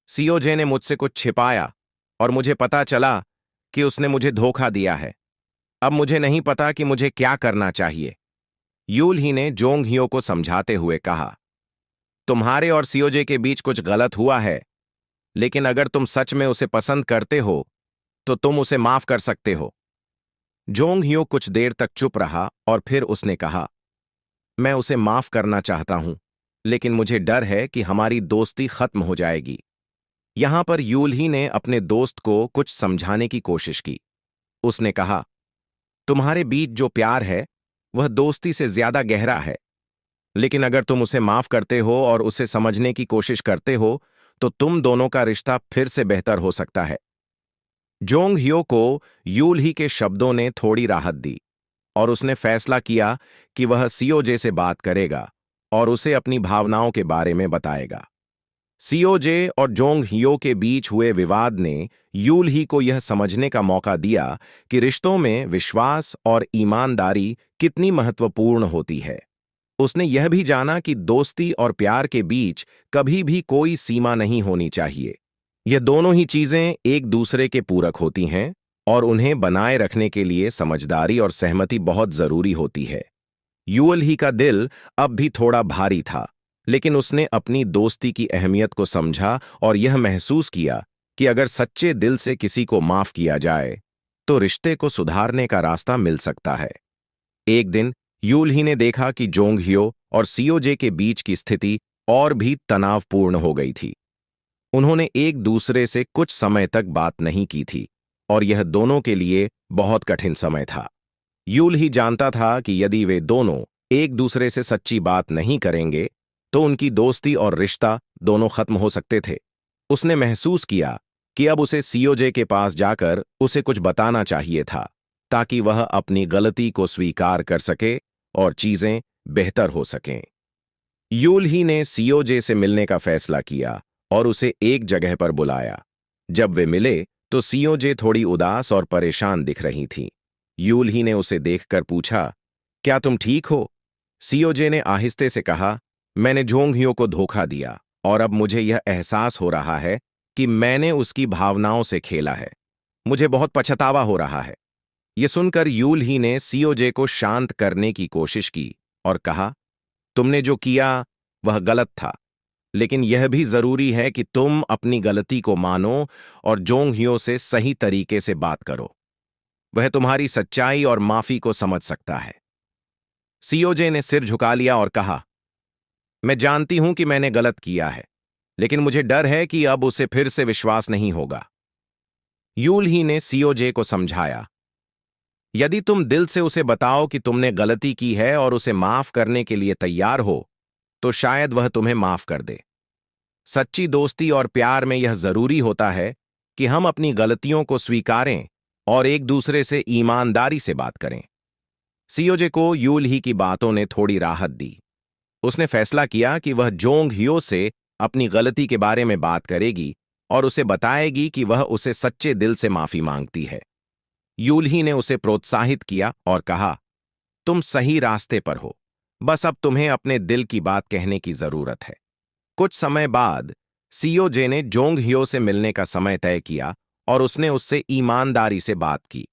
सियोजे ने मुझसे कुछ छिपाया और मुझे पता चला कि उसने मुझे धोखा दिया है। अब मुझे नहीं पता कि मुझे क्या करना चाहिए। यूल ही ने जोंग हियो को समझाते हुए कहा, तुम्हारे और सियोजे के बीच कुछ गलत हुआ है, लेकिन अगर तुम सच में उसे पसंद करते हो तो तुम उसे माफ कर सकते हो। जोंग हियो कुछ देर तक चुप रहा और फिर उसने कहा, मैं उसे माफ करना चाहता हूं, लेकिन मुझे डर है कि हमारी दोस्ती खत्म हो जाएगी। यहां पर यूल ही ने अपने दोस्त को कुछ समझाने की कोशिश की। उसने कहा, तुम्हारे बीच जो प्यार है वह दोस्ती से ज्यादा गहरा है, लेकिन अगर तुम उसे माफ करते हो और उसे समझने की कोशिश करते हो तो तुम दोनों का रिश्ता फिर से बेहतर हो सकता है। जोंग हियो को यूल ही के शब्दों ने थोड़ी राहत दी और उसने फैसला किया कि वह सियोजे से बात करेगा और उसे अपनी भावनाओं के बारे में बताएगा। सियोजे और जोंग हियो के बीच हुए विवाद ने यूल ही को यह समझने का मौका दिया कि रिश्तों में विश्वास और ईमानदारी कितनी महत्वपूर्ण होती है। उसने यह भी जाना कि दोस्ती और प्यार के बीच कभी भी कोई सीमा नहीं होनी चाहिए। यह दोनों ही चीजें एक दूसरे के पूरक होती हैं और उन्हें बनाए रखने के लिए समझदारी और सहमति बहुत जरूरी होती है। यूल ही का दिल अब भी थोड़ा भारी था, लेकिन उसने अपनी दोस्ती की अहमियत को समझा और यह महसूस किया कि अगर सच्चे दिल से किसी को माफ किया जाए तो रिश्ते को सुधारने का रास्ता मिल सकता है। एक दिन यूल ही ने देखा कि जोंग हियो और सियोजे के बीच की स्थिति और भी तनावपूर्ण हो गई थी। उन्होंने एक दूसरे से कुछ समय तक बात नहीं की थी और यह दोनों के लिए बहुत कठिन समय था। यूल ही जानता था कि यदि वे दोनों एक दूसरे से सच्ची बात नहीं करेंगे तो उनकी दोस्ती और रिश्ता दोनों खत्म हो सकते थे। उसने महसूस किया कि अब उसे सियोजे के पास जाकर उसे कुछ बताना चाहिए था, ताकि वह अपनी गलती को स्वीकार कर सके और चीजें बेहतर हो सकें। यूल ही ने सियोजे से मिलने का फैसला किया और उसे एक जगह पर बुलाया। जब वे मिले तो सियोजे थोड़ी उदास और परेशान दिख रही थी। यूल ही ने उसे देखकर पूछा, क्या तुम ठीक हो? सियोजे ने आहिस्ते से कहा, मैंने जोंग हियो को धोखा दिया और अब मुझे यह एहसास हो रहा है कि मैंने उसकी भावनाओं से खेला है। मुझे बहुत पछतावा हो रहा है। यह सुनकर यूल ही ने सियोजे को शांत करने की कोशिश की और कहा, तुमने जो किया वह गलत था, लेकिन यह भी जरूरी है कि तुम अपनी गलती को मानो और जोंग हियो से सही तरीके से बात करो। वह तुम्हारी सच्चाई और माफी को समझ सकता है। सियोजे ने सिर झुका लिया और कहा, मैं जानती हूं कि मैंने गलत किया है, लेकिन मुझे डर है कि अब उसे फिर से विश्वास नहीं होगा। यूल ही ने सियोजे को समझाया, यदि तुम दिल से उसे बताओ कि तुमने गलती की है और उसे माफ करने के लिए तैयार हो, तो शायद वह तुम्हें माफ कर दे। सच्ची दोस्ती और प्यार में यह जरूरी होता है कि हम अपनी गलतियों को स्वीकारें और एक दूसरे से ईमानदारी से बात करें। सियोजे को यूल ही की बातों ने थोड़ी राहत दी। उसने फैसला किया कि वह जोंग हियो से अपनी गलती के बारे में बात करेगी और उसे बताएगी कि वह उसे सच्चे दिल से माफी मांगती है। यूल ही ने उसे प्रोत्साहित किया और कहा, तुम सही रास्ते पर हो। बस अब तुम्हें अपने दिल की बात कहने की जरूरत है। कुछ समय बाद सीओजे ने जोंग हियो से मिलने का समय तय किया और उसने उससे ईमानदारी से बात की।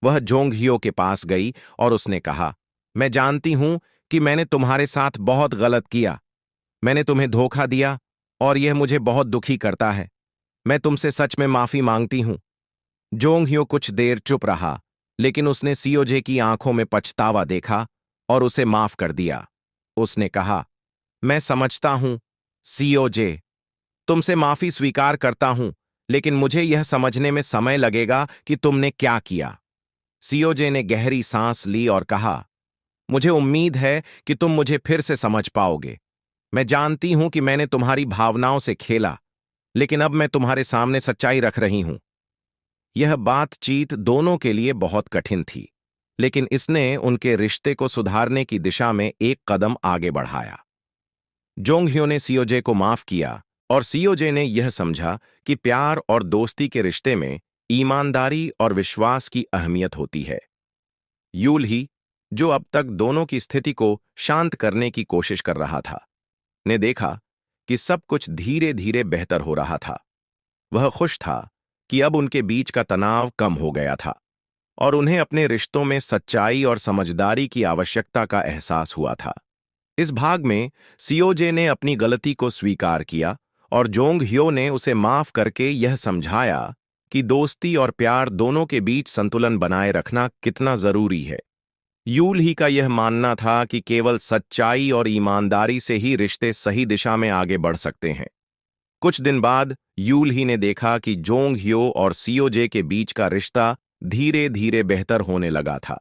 वह जोंग हियो के पास गई और उसने कहा, मैं जानती हूं कि मैंने तुम्हारे साथ बहुत गलत किया। मैंने तुम्हें धोखा दिया और यह मुझे बहुत दुखी करता है। मैं तुमसे सच में माफी मांगती हूं। जोंग हियो कुछ देर चुप रहा, लेकिन उसने सीओजे की आंखों में पछतावा देखा और उसे माफ कर दिया। उसने कहा, मैं समझता हूं सीओजे, तुमसे माफी स्वीकार करता हूं, लेकिन मुझे यह समझने में समय लगेगा कि तुमने क्या किया। सीओजे ने गहरी सांस ली और कहा, मुझे उम्मीद है कि तुम मुझे फिर से समझ पाओगे। मैं जानती हूं कि मैंने तुम्हारी भावनाओं से खेला, लेकिन अब मैं तुम्हारे सामने सच्चाई रख रही हूं। यह बातचीत दोनों के लिए बहुत कठिन थी, लेकिन इसने उनके रिश्ते को सुधारने की दिशा में एक कदम आगे बढ़ाया। जोंग ह्यो ने सीओजे को माफ किया और सीओजे ने यह समझा कि प्यार और दोस्ती के रिश्ते में ईमानदारी और विश्वास की अहमियत होती है। यूल ही, जो अब तक दोनों की स्थिति को शांत करने की कोशिश कर रहा था, ने देखा कि सब कुछ धीरे धीरे बेहतर हो रहा था। वह खुश था कि अब उनके बीच का तनाव कम हो गया था और उन्हें अपने रिश्तों में सच्चाई और समझदारी की आवश्यकता का एहसास हुआ था। इस भाग में सीओजे ने अपनी गलती को स्वीकार किया और जोंग ह्यो ने उसे माफ करके यह समझाया कि दोस्ती और प्यार दोनों के बीच संतुलन बनाए रखना कितना जरूरी है। यूल ही का यह मानना था कि केवल सच्चाई और ईमानदारी से ही रिश्ते सही दिशा में आगे बढ़ सकते हैं। कुछ दिन बाद यूल ही ने देखा कि जोंग ह्यो और सीओजे के बीच का रिश्ता धीरे धीरे बेहतर होने लगा था।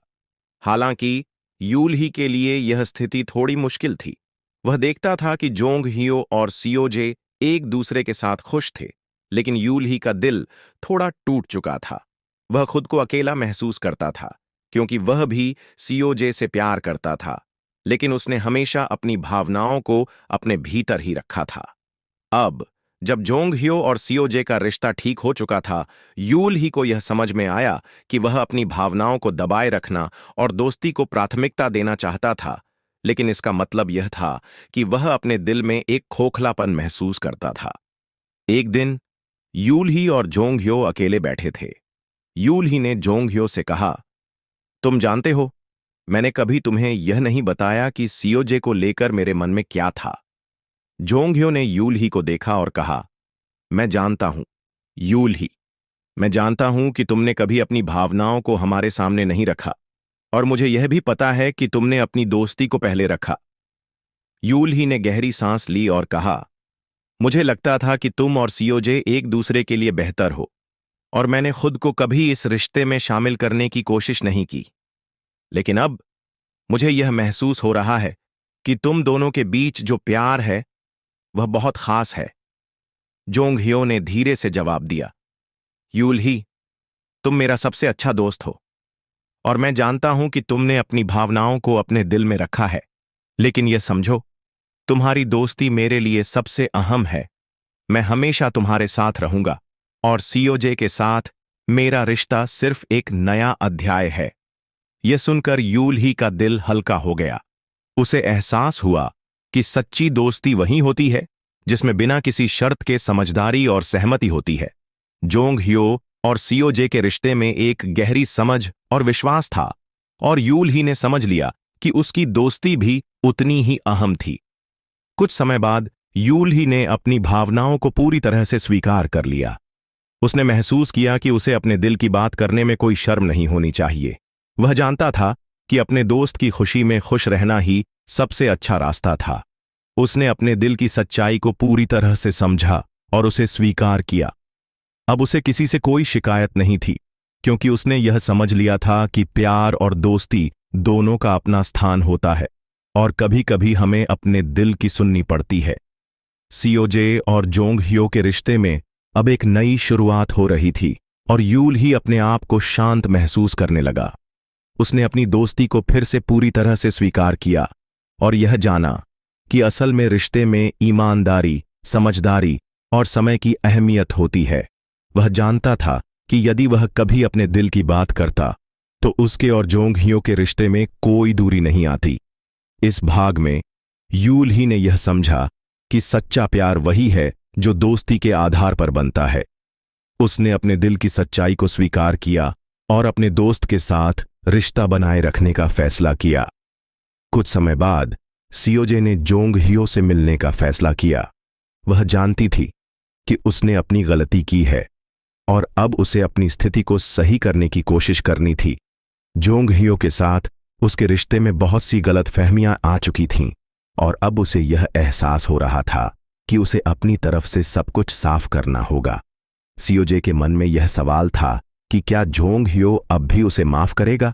हालांकि यूल ही के लिए यह स्थिति थोड़ी मुश्किल थी। वह देखता था कि जोंग ह्यो और सीओजे एक दूसरे के साथ खुश थे, लेकिन यूल ही का दिल थोड़ा टूट चुका था। वह खुद को अकेला महसूस करता था, क्योंकि वह भी सीओजे से प्यार करता था, लेकिन उसने हमेशा अपनी भावनाओं को अपने भीतर ही रखा था। अब जब जोंग ह्यो और सीओजे का रिश्ता ठीक हो चुका था, यूल ही को यह समझ में आया कि वह अपनी भावनाओं को दबाए रखना और दोस्ती को प्राथमिकता देना चाहता था, लेकिन इसका मतलब यह था कि वह अपने दिल में एक खोखलापन महसूस करता था। एक दिन यूल ही और जोंग ह्यो अकेले बैठे थे। यूल ही ने जोंग ह्यो से कहा, तुम जानते हो, मैंने कभी तुम्हें यह नहीं बताया कि सीओजे को लेकर मेरे मन में क्या था। जोंग ह्यो ने यूल ही को देखा और कहा, मैं जानता हूं यूल ही, मैं जानता हूं कि तुमने कभी अपनी भावनाओं को हमारे सामने नहीं रखा, और मुझे यह भी पता है कि तुमने अपनी दोस्ती को पहले रखा। यूल ही ने गहरी सांस ली और कहा, मुझे लगता था कि तुम और सीओजे एक दूसरे के लिए बेहतर हो, और मैंने खुद को कभी इस रिश्ते में शामिल करने की कोशिश नहीं की। लेकिन अब मुझे यह महसूस हो रहा है कि तुम दोनों के बीच जो प्यार है वह बहुत खास है। जोंग ह्यो ने धीरे से जवाब दिया, यूल ही, तुम मेरा सबसे अच्छा दोस्त हो, और मैं जानता हूं कि तुमने अपनी भावनाओं को अपने दिल में रखा है, लेकिन यह समझो, तुम्हारी दोस्ती मेरे लिए सबसे अहम है। मैं हमेशा तुम्हारे साथ रहूंगा, और सीओजे के साथ मेरा रिश्ता सिर्फ एक नया अध्याय है। यह सुनकर यूल ही का दिल हल्का हो गया। उसे एहसास हुआ कि सच्ची दोस्ती वही होती है जिसमें बिना किसी शर्त के समझदारी और सहमति होती है। जोंग ह्यो और सीओजे के रिश्ते में एक गहरी समझ और विश्वास था, और यूल ही ने समझ लिया कि उसकी दोस्ती भी उतनी ही अहम थी। कुछ समय बाद यूल ही ने अपनी भावनाओं को पूरी तरह से स्वीकार कर लिया। उसने महसूस किया कि उसे अपने दिल की बात करने में कोई शर्म नहीं होनी चाहिए। वह जानता था कि अपने दोस्त की खुशी में खुश रहना ही सबसे अच्छा रास्ता था। उसने अपने दिल की सच्चाई को पूरी तरह से समझा और उसे स्वीकार किया। अब उसे किसी से कोई शिकायत नहीं थी, क्योंकि उसने यह समझ लिया था कि प्यार और दोस्ती दोनों का अपना स्थान होता है, और कभी कभी हमें अपने दिल की सुननी पड़ती है। सीओजे और जोंग ह्यो के रिश्ते में अब एक नई शुरुआत हो रही थी, और यूल ही अपने आप को शांत महसूस करने लगा। उसने अपनी दोस्ती को फिर से पूरी तरह से स्वीकार किया और यह जाना कि असल में रिश्ते में ईमानदारी, समझदारी और समय की अहमियत होती है। वह जानता था कि यदि वह कभी अपने दिल की बात करता तो उसके और जोंग ह्यो के रिश्ते में कोई दूरी नहीं आती।
इस भाग में यूल ही ने यह समझा कि सच्चा प्यार वही है जो दोस्ती के आधार पर बनता है। उसने अपने दिल की सच्चाई को स्वीकार किया और अपने दोस्त के साथ रिश्ता बनाए रखने का फैसला किया। कुछ समय बाद सियोजे ने जोंग हियो से मिलने का फैसला किया। वह जानती थी कि उसने अपनी गलती की है और अब उसे अपनी स्थिति को सही करने की कोशिश करनी थी। जोंग हियो के साथ उसके रिश्ते में बहुत सी गलतफहमियां आ चुकी थीं और अब उसे यह एहसास हो रहा था कि उसे अपनी तरफ से सब कुछ साफ करना होगा। सियोजे के मन में यह सवाल था कि क्या जोंग हियो अब भी उसे माफ करेगा,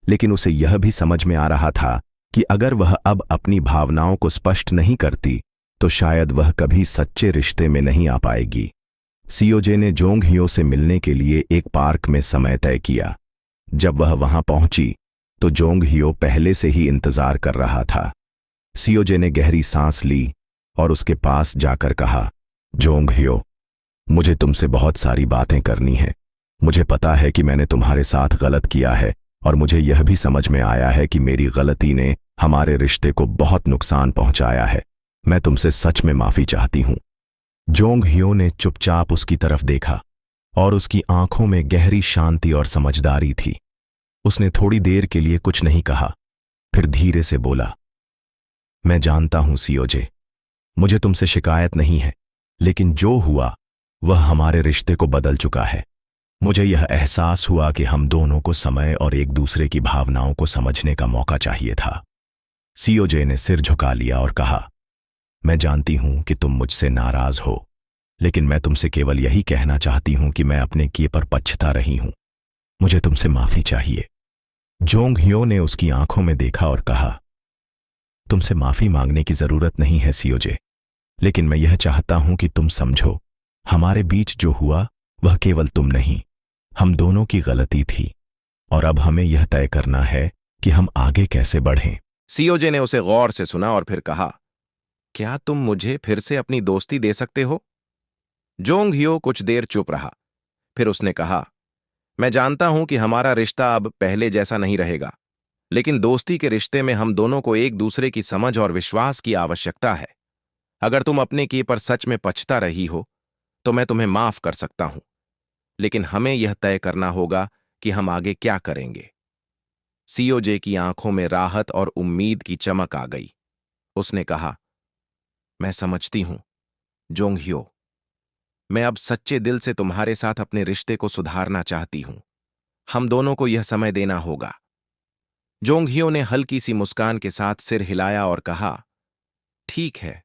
लेकिन उसे यह भी समझ में आ रहा था कि अगर वह अब अपनी भावनाओं को स्पष्ट नहीं करती तो शायद वह कभी सच्चे रिश्ते में नहीं आ पाएगी। सियोजे ने जोंग हियो से मिलने के लिए एक पार्क में समय तय किया। जब वह वहां पहुंची तो जोंग हियो पहले से ही इंतजार कर रहा था। सियोजे ने गहरी सांस ली और उसके पास जाकर कहा, जोंग हियो, मुझे तुमसे बहुत सारी बातें करनी हैं। मुझे पता है कि मैंने तुम्हारे साथ गलत किया है और मुझे यह भी समझ में आया है कि मेरी गलती ने हमारे रिश्ते को बहुत नुकसान पहुंचाया है। मैं तुमसे सच में माफी चाहती हूं। जोंग हियो ने चुपचाप उसकी तरफ देखा और उसकी आंखों में गहरी शांति और समझदारी थी। उसने थोड़ी देर के लिए कुछ नहीं कहा, फिर धीरे से बोला, मैं जानता हूं सियोजे, मुझे तुमसे शिकायत नहीं है, लेकिन जो हुआ वह हमारे रिश्ते को बदल चुका है। मुझे यह एहसास हुआ कि हम दोनों को समय और एक दूसरे की भावनाओं को समझने का मौका चाहिए था। सियोजे ने सिर झुका लिया और कहा, मैं जानती हूं कि तुम मुझसे नाराज हो, लेकिन मैं तुमसे केवल यही कहना चाहती हूं कि मैं अपने किए पर पछता रही हूं। मुझे तुमसे माफी चाहिए। जोंग हियो ने उसकी आंखों में देखा और कहा, तुमसे माफी मांगने की जरूरत नहीं है सियोजे, लेकिन मैं यह चाहता हूं कि तुम समझो, हमारे बीच जो हुआ वह केवल तुम नहीं, हम दोनों की गलती थी और अब हमें यह तय करना है कि हम आगे कैसे बढ़ें।
सियोजे ने उसे गौर से सुना और फिर कहा, क्या तुम मुझे फिर से अपनी दोस्ती दे सकते हो? जोंग हियो कुछ देर चुप रहा। फिर उसने कहा, मैं जानता हूं कि हमारा रिश्ता अब पहले जैसा नहीं रहेगा, लेकिन दोस्ती के रिश्ते में हम दोनों को एक दूसरे की समझ और विश्वास की आवश्यकता है। अगर तुम अपने किए पर सच में पछता रही हो तो मैं तुम्हें माफ कर सकता हूं, लेकिन हमें यह तय करना होगा कि हम आगे क्या करेंगे। सियोजे की आंखों में राहत और उम्मीद की चमक आ गई। उसने कहा, मैं समझती हूं जोंग हियो, मैं अब सच्चे दिल से तुम्हारे साथ अपने रिश्ते को सुधारना चाहती हूं। हम दोनों को यह समय देना होगा। जोंग हियो ने हल्की सी मुस्कान के साथ सिर हिलाया और कहा, ठीक है,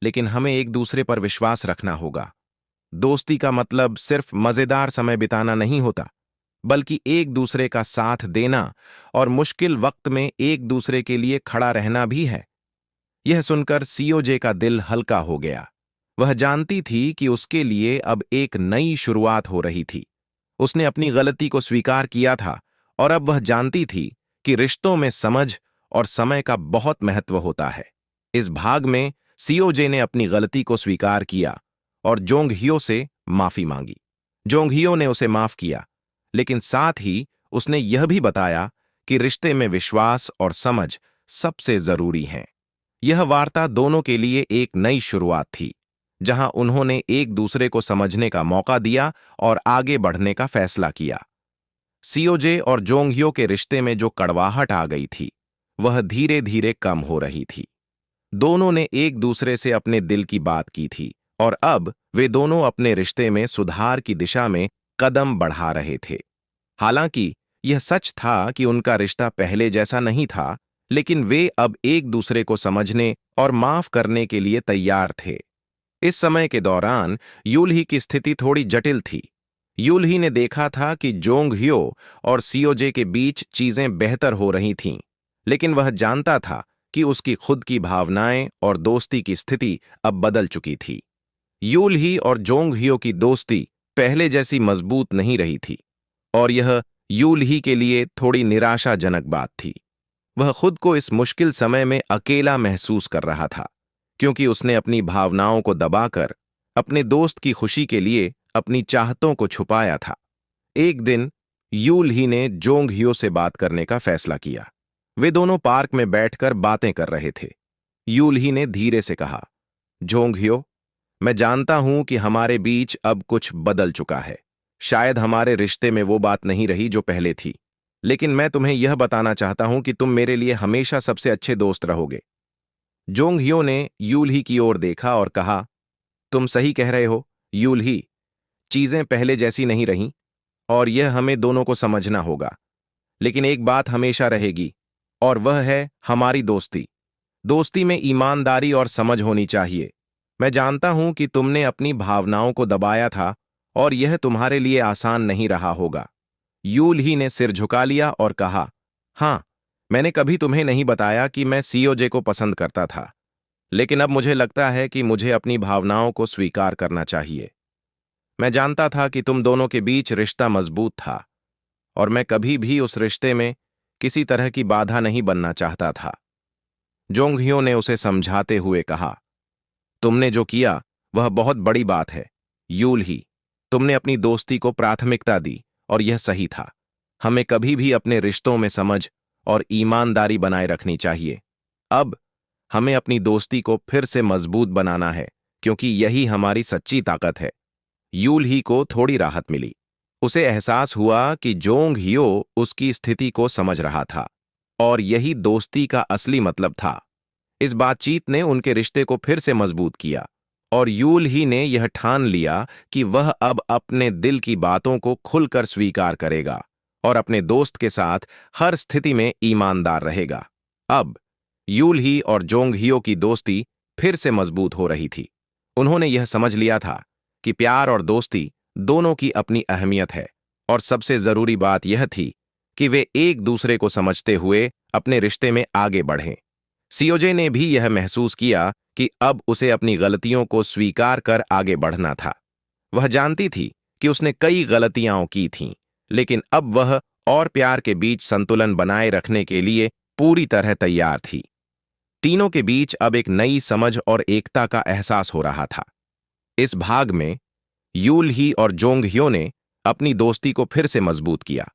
लेकिन हमें एक दूसरे पर विश्वास रखना होगा। दोस्ती का मतलब सिर्फ मजेदार समय बिताना नहीं होता, बल्कि एक दूसरे का साथ देना और मुश्किल वक्त में एक दूसरे के लिए खड़ा रहना भी है। यह सुनकर सियोजे का दिल हल्का हो गया। वह जानती थी कि उसके लिए अब एक नई शुरुआत हो रही थी। उसने अपनी गलती को स्वीकार किया था और अब वह जानती थी कि रिश्तों में समझ और समय का बहुत महत्व होता है। इस भाग में सियोजे ने अपनी गलती को स्वीकार किया और जोंग हियो से माफी मांगी। जोंग हियो ने उसे माफ किया, लेकिन साथ ही उसने यह भी बताया कि रिश्ते में विश्वास और समझ सबसे जरूरी हैं। यह वार्ता दोनों के लिए एक नई शुरुआत थी, जहां उन्होंने एक दूसरे को समझने का मौका दिया और आगे बढ़ने का फैसला किया। सियोजे और जोंग हियो के रिश्ते में जो कड़वाहट आ गई थी, वह धीरे धीरे कम हो रही थी। दोनों ने एक दूसरे से अपने दिल की बात की थी और अब वे दोनों अपने रिश्ते में सुधार की दिशा में कदम बढ़ा रहे थे। हालांकि यह सच था कि उनका रिश्ता पहले जैसा नहीं था, लेकिन वे अब एक दूसरे को समझने और माफ करने के लिए तैयार थे। इस समय के दौरान यूलही की स्थिति थोड़ी जटिल थी। यूलही ने देखा था कि जोंग हियो और सियोजे के बीच चीजें बेहतर हो रही थीं, लेकिन वह जानता था कि उसकी खुद की भावनाएं और दोस्ती की स्थिति अब बदल चुकी थी। यूलही और जोंग हियो की दोस्ती पहले जैसी मजबूत नहीं रही थी और यह यूलही के लिए थोड़ी निराशाजनक बात थी। वह खुद को इस मुश्किल समय में अकेला महसूस कर रहा था, क्योंकि उसने अपनी भावनाओं को दबाकर अपने दोस्त की खुशी के लिए अपनी चाहतों को छुपाया था। एक दिन यूलही ने जोंग हियो से बात करने का फैसला किया। वे दोनों पार्क में बैठकर बातें कर रहे थे। यूलही ने धीरे से कहा, जोंग ह्यो, मैं जानता हूं कि हमारे बीच अब कुछ बदल चुका है। शायद हमारे रिश्ते में वो बात नहीं रही जो पहले थी, लेकिन मैं तुम्हें यह बताना चाहता हूं कि तुम मेरे लिए हमेशा सबसे अच्छे दोस्त रहोगे। जोंग ह्यो ने यूलही की ओर देखा और कहा, तुम सही कह रहे हो यूलही, चीजें पहले जैसी नहीं रहीं और यह हमें दोनों को समझना होगा। लेकिन एक बात हमेशा रहेगी और वह है हमारी दोस्ती। दोस्ती में ईमानदारी और समझ होनी चाहिए। मैं जानता हूं कि तुमने अपनी भावनाओं को दबाया था और यह तुम्हारे लिए आसान नहीं रहा होगा। यूलही ने सिर झुका लिया और कहा, हां, मैंने कभी तुम्हें नहीं बताया कि मैं सीओजे को पसंद करता था, लेकिन अब मुझे लगता है कि मुझे अपनी भावनाओं को स्वीकार करना चाहिए। मैं जानता था कि तुम दोनों के बीच रिश्ता मजबूत था और मैं कभी भी उस रिश्ते में किसी तरह की बाधा नहीं बनना चाहता था। जोंगह्यो ने उसे समझाते हुए कहा, तुमने जो किया वह बहुत बड़ी बात है यूलही। तुमने अपनी दोस्ती को प्राथमिकता दी और यह सही था। हमें कभी भी अपने रिश्तों में समझ और ईमानदारी बनाए रखनी चाहिए। अब हमें अपनी दोस्ती को फिर से मजबूत बनाना है, क्योंकि यही हमारी सच्ची ताकत है। यूलही को थोड़ी राहत मिली। उसे एहसास हुआ कि जोंग हियो उसकी स्थिति को समझ रहा था और यही दोस्ती का असली मतलब था। इस बातचीत ने उनके रिश्ते को फिर से मजबूत किया और यूलही ने यह ठान लिया कि वह अब अपने दिल की बातों को खुलकर स्वीकार करेगा और अपने दोस्त के साथ हर स्थिति में ईमानदार रहेगा। अब यूलही और जोंग हियो की दोस्ती फिर से मजबूत हो रही थी। उन्होंने यह समझ लिया था कि प्यार और दोस्ती दोनों की अपनी अहमियत है और सबसे जरूरी बात यह थी कि वे एक दूसरे को समझते हुए अपने रिश्ते में आगे बढ़ें। सीओजे ने भी यह महसूस किया कि अब उसे अपनी गलतियों को स्वीकार कर आगे बढ़ना था। वह जानती थी कि उसने कई गलतियां की थीं, लेकिन अब वह और प्यार के बीच संतुलन बनाए रखने के लिए पूरी तरह तैयार थी। तीनों के बीच अब एक नई समझ और एकता का एहसास हो रहा था। इस भाग में यूलही और जोंगह्यो ने अपनी दोस्ती को फिर से मजबूत किया।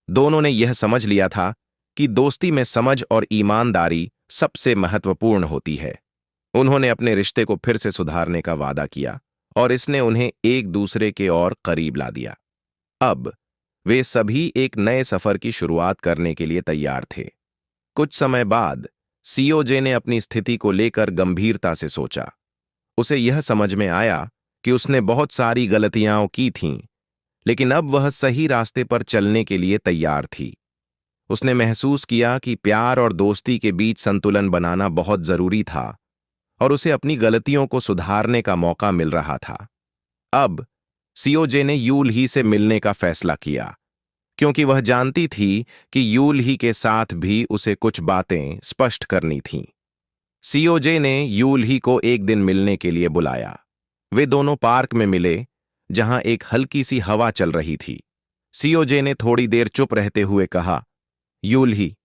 दोनों ने यह समझ लिया था कि दोस्ती में समझ और ईमानदारी सबसे महत्वपूर्ण होती है। उन्होंने अपने रिश्ते को फिर से सुधारने का वादा किया और इसने उन्हें एक दूसरे के और करीब ला दिया। अब वे सभी एक नए सफर की शुरुआत करने के लिए तैयार थे। कुछ समय बाद सीओजे ने अपनी स्थिति को लेकर गंभीरता से सोचा। उसे यह समझ में आया कि उसने बहुत सारी गलतियां की थीं, लेकिन अब वह सही रास्ते पर चलने के लिए तैयार थी। उसने महसूस किया कि प्यार और दोस्ती के बीच संतुलन बनाना बहुत जरूरी था और उसे अपनी गलतियों को सुधारने का मौका मिल रहा था। अब सीओजे ने यूलही से मिलने का फैसला किया, क्योंकि वह जानती थी कि यूलही के साथ भी उसे कुछ बातें स्पष्ट करनी थीं। सीओजे ने यूलही को एक दिन मिलने के लिए बुलाया। वे दोनों पार्क में मिले, जहां एक हल्की सी हवा चल रही थी। सीओजे ने थोड़ी देर चुप रहते हुए कहा, यूलही,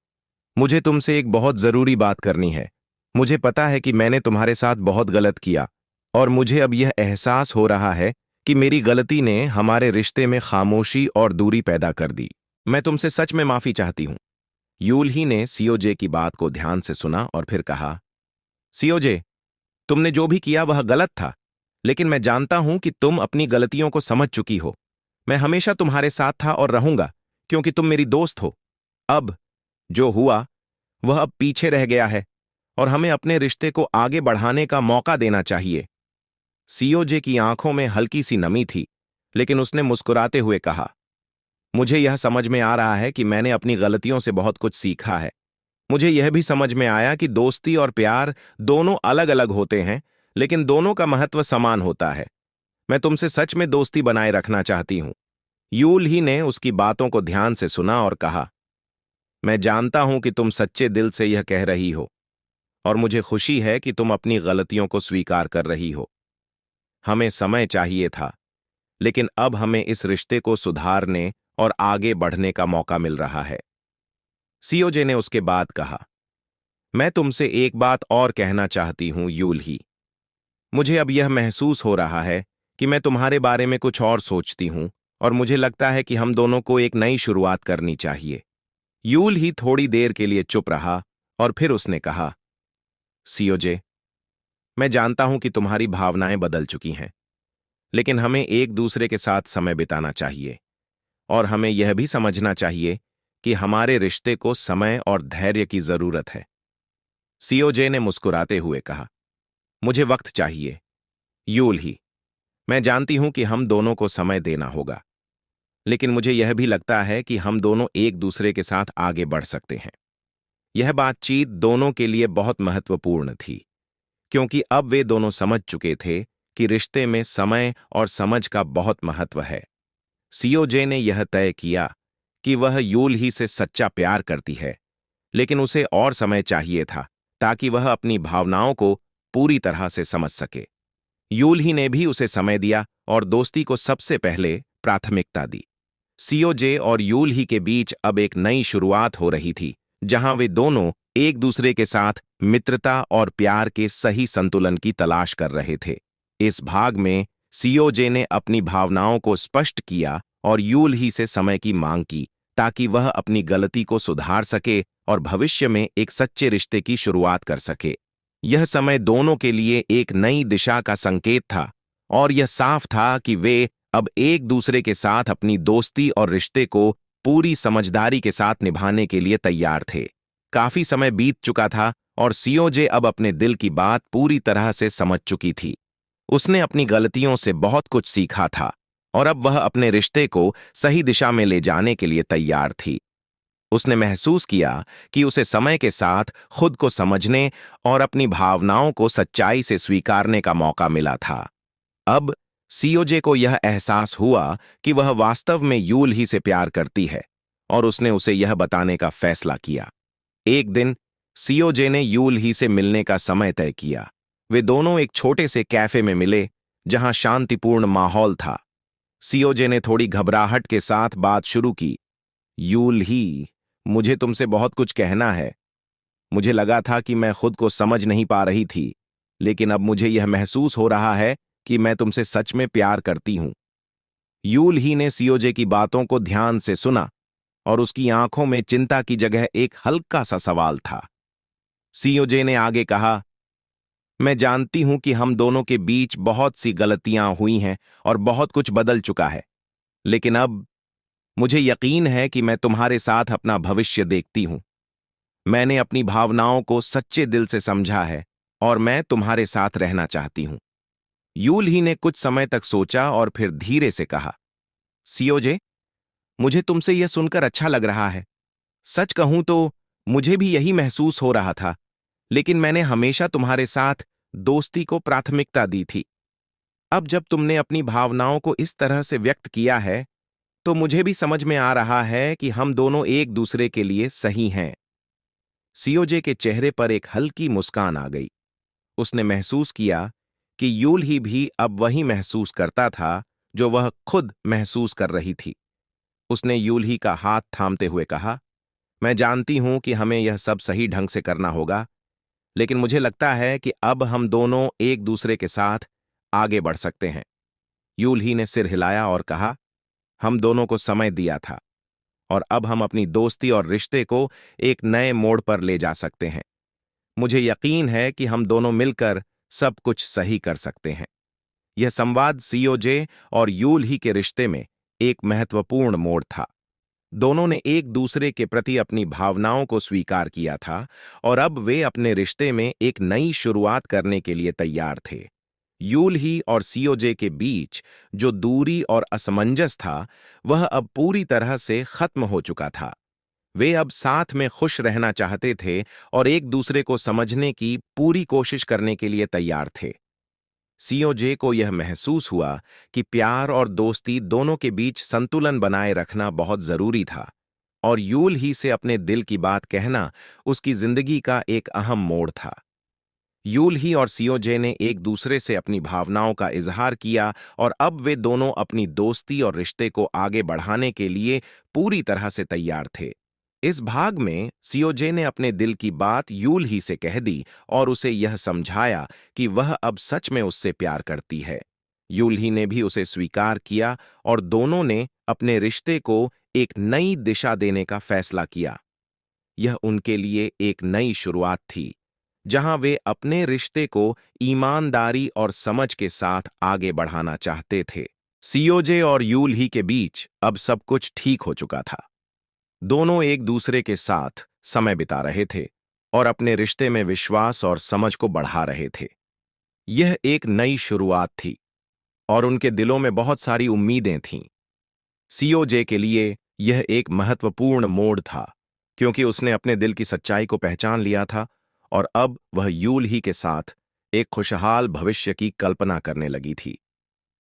मुझे तुमसे एक बहुत जरूरी बात करनी है। मुझे पता है कि मैंने तुम्हारे साथ बहुत गलत किया और मुझे अब यह एहसास हो रहा है कि मेरी गलती ने हमारे रिश्ते में खामोशी और दूरी पैदा कर दी। मैं तुमसे सच में माफी चाहती हूं। यूलही ने सीओजे की बात को ध्यान से सुना और फिर कहा, सीओजे, तुमने जो भी किया वह गलत था, लेकिन मैं जानता हूं कि तुम अपनी गलतियों को समझ चुकी हो। मैं हमेशा तुम्हारे साथ था और रहूंगा, क्योंकि तुम मेरी दोस्त हो। अब जो हुआ वह अब पीछे रह गया है और हमें अपने रिश्ते को आगे बढ़ाने का मौका देना चाहिए। सीओजे की आंखों में हल्की सी नमी थी, लेकिन उसने मुस्कुराते हुए कहा, मुझे यह समझ में आ रहा है कि मैंने अपनी गलतियों से बहुत कुछ सीखा है। मुझे यह भी समझ में आया कि दोस्ती और प्यार दोनों अलग अलग होते हैं, लेकिन दोनों का महत्व समान होता है। मैं तुमसे सच में दोस्ती बनाए रखना चाहती हूं। यूलही ने उसकी बातों को ध्यान से सुना और कहा, मैं जानता हूं कि तुम सच्चे दिल से यह कह रही हो और मुझे खुशी है कि तुम अपनी गलतियों को स्वीकार कर रही हो। हमें समय चाहिए था, लेकिन अब हमें इस रिश्ते को सुधारने और आगे बढ़ने का मौका मिल रहा है। सीओजे ने उसके बाद कहा, मैं तुमसे एक बात और कहना चाहती हूं यूलही। मुझे अब यह महसूस हो रहा है कि मैं तुम्हारे बारे में कुछ और सोचती हूं और मुझे लगता है कि हम दोनों को एक नई शुरुआत करनी चाहिए। यूल ही थोड़ी देर के लिए चुप रहा और फिर उसने कहा, सीओजे, मैं जानता हूं कि तुम्हारी भावनाएं बदल चुकी हैं, लेकिन हमें एक दूसरे के साथ समय बिताना चाहिए और हमें यह भी समझना चाहिए कि हमारे रिश्ते को समय और धैर्य की जरूरत है। सीओजे ने मुस्कुराते हुए कहा, मुझे वक्त चाहिए, यूल ही। मैं जानती हूं कि हम दोनों को समय देना होगा, लेकिन मुझे यह भी लगता है कि हम दोनों एक दूसरे के साथ आगे बढ़ सकते हैं। यह बातचीत दोनों के लिए बहुत महत्वपूर्ण थी, क्योंकि अब वे दोनों समझ चुके थे कि रिश्ते में समय और समझ का बहुत महत्व है। सीओजे ने यह तय किया कि वह यूल ही से सच्चा प्यार करती है, लेकिन उसे और समय चाहिए था ताकि वह अपनी भावनाओं को पूरी तरह से समझ सके। यूल ही ने भी उसे समय दिया और दोस्ती को सबसे पहले प्राथमिकता दी। सीओजे और यूल ही के बीच अब एक नई शुरुआत हो रही थी, जहां वे दोनों एक दूसरे के साथ मित्रता और प्यार के सही संतुलन की तलाश कर रहे थे। इस भाग में सीओजे ने अपनी भावनाओं को स्पष्ट किया और यूल ही से समय की मांग की ताकि वह अपनी गलती को सुधार सके और भविष्य में एक सच्चे रिश्ते की शुरुआत कर सके। यह समय दोनों के लिए एक नई दिशा का संकेत था और यह साफ था कि वे अब एक दूसरे के साथ अपनी दोस्ती और रिश्ते को पूरी समझदारी के साथ निभाने के लिए तैयार थे। काफी समय बीत चुका था और सीओजे अब अपने दिल की बात पूरी तरह से समझ चुकी थी। उसने अपनी गलतियों से बहुत कुछ सीखा था और अब वह अपने रिश्ते को सही दिशा में ले जाने के लिए तैयार थी। उसने महसूस किया कि उसे समय के साथ खुद को समझने और अपनी भावनाओं को सच्चाई से स्वीकारने का मौका मिला था। अब सीओजे को यह एहसास हुआ कि वह वास्तव में यूल ही से प्यार करती है और उसने उसे यह बताने का फैसला किया। एक दिन सीओजे ने यूल ही से मिलने का समय तय किया। वे दोनों एक छोटे से कैफे में मिले जहां शांतिपूर्ण माहौल था। सीओजे ने थोड़ी घबराहट के साथ बात शुरू की, यूल ही, मुझे तुमसे बहुत कुछ कहना है। मुझे लगा था कि मैं खुद को समझ नहीं पा रही थी, लेकिन अब मुझे यह महसूस हो रहा है कि मैं तुमसे सच में प्यार करती हूं। यूल ही ने सीओजे की बातों को ध्यान से सुना और उसकी आंखों में चिंता की जगह एक हल्का सा सवाल था। सीओजे ने आगे कहा, मैं जानती हूं कि हम दोनों के बीच बहुत सी गलतियां हुई हैं और बहुत कुछ बदल चुका है, लेकिन अब मुझे यकीन है कि मैं तुम्हारे साथ अपना भविष्य देखती हूं। मैंने अपनी भावनाओं को सच्चे दिल से समझा है और मैं तुम्हारे साथ रहना चाहती हूं। यूल ही ने कुछ समय तक सोचा और फिर धीरे से कहा, सीओजे, मुझे तुमसे यह सुनकर अच्छा लग रहा है। सच कहूं तो मुझे भी यही महसूस हो रहा था, लेकिन मैंने हमेशा तुम्हारे साथ दोस्ती को प्राथमिकता दी थी। अब जब तुमने अपनी भावनाओं को इस तरह से व्यक्त किया है, तो मुझे भी समझ में आ रहा है कि हम दोनों एक दूसरे के लिए सही हैं। सीओजे के चेहरे पर एक हल्की मुस्कान आ गई। उसने महसूस किया कि यूल ही भी अब वही महसूस करता था जो वह खुद महसूस कर रही थी। उसने यूल ही का हाथ थामते हुए कहा, मैं जानती हूं कि हमें यह सब सही ढंग से करना होगा, लेकिन मुझे लगता है कि अब हम दोनों एक दूसरे के साथ आगे बढ़ सकते हैं। यूल ही ने सिर हिलाया और कहा, हम दोनों को समय दिया था और अब हम अपनी दोस्ती और रिश्ते को एक नए मोड़ पर ले जा सकते हैं। मुझे यकीन है कि हम दोनों मिलकर सब कुछ सही कर सकते हैं। यह संवाद सीओजे और यूल ही के रिश्ते में एक महत्वपूर्ण मोड़ था। दोनों ने एक दूसरे के प्रति अपनी भावनाओं को स्वीकार किया था और अब वे अपने रिश्ते में एक नई शुरुआत करने के लिए तैयार थे। यूल ही और सीओजे के बीच जो दूरी और असमंजस था, वह अब पूरी तरह से खत्म हो चुका था। वे अब साथ में खुश रहना चाहते थे और एक दूसरे को समझने की पूरी कोशिश करने के लिए तैयार थे। सीओजे को यह महसूस हुआ कि प्यार और दोस्ती दोनों के बीच संतुलन बनाए रखना बहुत जरूरी था और यूल ही से अपने दिल की बात कहना उसकी जिंदगी का एक अहम मोड़ था। यूल ही और सीओजे ने एक दूसरे से अपनी भावनाओं का इजहार किया और अब वे दोनों अपनी दोस्ती और रिश्ते को आगे बढ़ाने के लिए पूरी तरह से तैयार थे। इस भाग में सीओजे ने अपने दिल की बात यूल ही से कह दी और उसे यह समझाया कि वह अब सच में उससे प्यार करती है। यूल ही ने भी उसे स्वीकार किया और दोनों ने अपने रिश्ते को एक नई दिशा देने का फैसला किया। यह उनके लिए एक नई शुरुआत थी, जहां वे अपने रिश्ते को ईमानदारी और समझ के साथ आगे बढ़ाना चाहते थे। सियोजे और यूल ही के बीच अब सब कुछ ठीक हो चुका था। दोनों एक दूसरे के साथ समय बिता रहे थे और अपने रिश्ते में विश्वास और समझ को बढ़ा रहे थे। यह एक नई शुरुआत थी और उनके दिलों में बहुत सारी उम्मीदें थीं। सीओजे के लिए यह एक महत्वपूर्ण मोड़ था, क्योंकि उसने अपने दिल की सच्चाई को पहचान लिया था और अब वह यूल ही के साथ एक खुशहाल भविष्य की कल्पना करने लगी थी।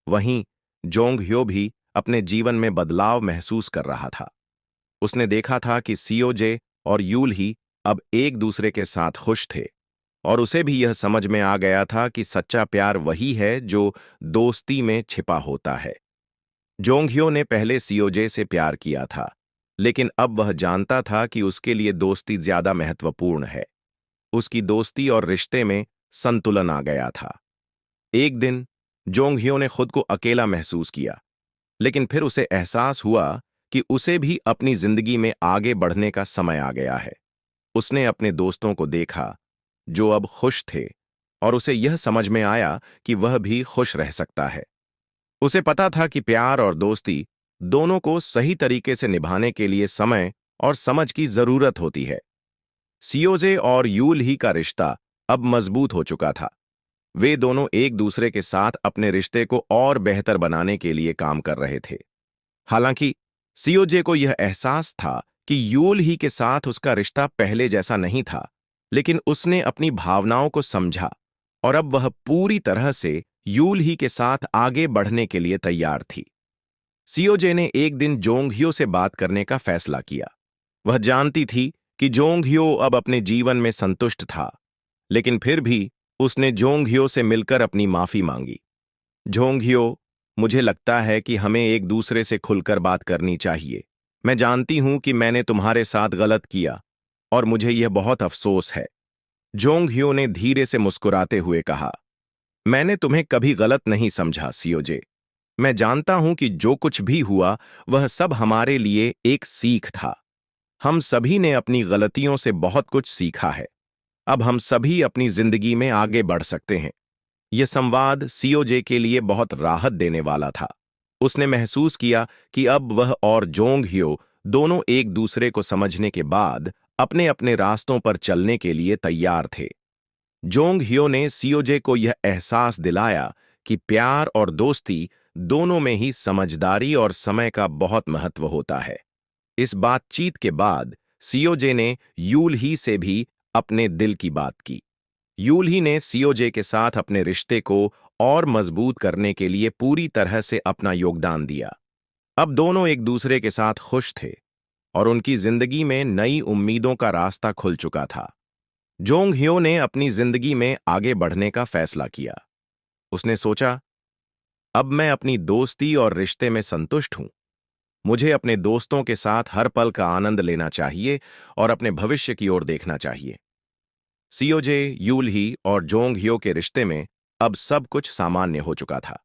वहीं जोंग ह्यो भी अपने जीवन में बदलाव महसूस कर रहा था। उसने देखा था कि सीओजे और यूल ही अब एक दूसरे के साथ खुश थे और उसे भी यह समझ में आ गया था कि सच्चा प्यार वही है जो दोस्ती में छिपा होता है। जोंगह्यो ने पहले सीओजे से प्यार किया था, लेकिन अब वह जानता था कि उसके लिए दोस्ती ज्यादा महत्वपूर्ण है। उसकी दोस्ती और रिश्ते में संतुलन आ गया था। एक दिन जोंगह्यो ने खुद को अकेला महसूस किया, लेकिन फिर उसे एहसास हुआ कि उसे भी अपनी जिंदगी में आगे बढ़ने का समय आ गया है। उसने अपने दोस्तों को देखा जो अब खुश थे और उसे यह समझ में आया कि वह भी खुश रह सकता है। उसे पता था कि प्यार और दोस्ती दोनों को सही तरीके से निभाने के लिए समय और समझ की जरूरत होती है। सियोजे और यूल ही का रिश्ता अब मजबूत हो चुका था। वे दोनों एक दूसरे के साथ अपने रिश्ते को और बेहतर बनाने के लिए काम कर रहे थे। हालांकि सियोजे को यह एहसास था कि यूल ही के साथ उसका रिश्ता पहले जैसा नहीं था, लेकिन उसने अपनी भावनाओं को समझा और अब वह पूरी तरह से यूल ही के साथ आगे बढ़ने के लिए तैयार थी। सियोजे ने एक दिन जोंगह्यो से बात करने का फैसला किया। वह जानती थी कि जोंगह्यो अब अपने जीवन में संतुष्ट था, लेकिन फिर भी उसने जोंगह्यो से मिलकर अपनी माफी मांगी। जोंगह्यो, मुझे लगता है कि हमें एक दूसरे से खुलकर बात करनी चाहिए। मैं जानती हूं कि मैंने तुम्हारे साथ गलत किया और मुझे यह बहुत अफसोस है। जोंगह्यो ने धीरे से मुस्कुराते हुए कहा, मैंने तुम्हें कभी गलत नहीं समझा सियोजे। मैं जानता हूं कि जो कुछ भी हुआ वह सब हमारे लिए एक सीख था। हम सभी ने अपनी गलतियों से बहुत कुछ सीखा है। अब हम सभी अपनी जिंदगी में आगे बढ़ सकते हैं। यह संवाद सियोजे के लिए बहुत राहत देने वाला था। उसने महसूस किया कि अब वह और जोंगह्यो दोनों एक दूसरे को समझने के बाद अपने अपने रास्तों पर चलने के लिए तैयार थे। जोंगह्यो ने सियोजे को यह एहसास दिलाया कि प्यार और दोस्ती दोनों में ही समझदारी और समय का बहुत महत्व होता है। इस बातचीत के बाद सियोजे ने यूल ही से भी अपने दिल की बात की। यूल ही ने सियोजे के साथ अपने रिश्ते को और मजबूत करने के लिए पूरी तरह से अपना योगदान दिया। अब दोनों एक दूसरे के साथ खुश थे और उनकी जिंदगी में नई उम्मीदों का रास्ता खुल चुका था। जोंगह्यो ने अपनी जिंदगी में आगे बढ़ने का फैसला किया। उसने सोचा, अब मैं अपनी दोस्ती और रिश्ते में संतुष्ट हूं। मुझे अपने दोस्तों के साथ हर पल का आनंद लेना चाहिए और अपने भविष्य की ओर देखना चाहिए। सियोजे, यूल ही और जोंगह्यो के रिश्ते में अब सब कुछ सामान्य हो चुका था।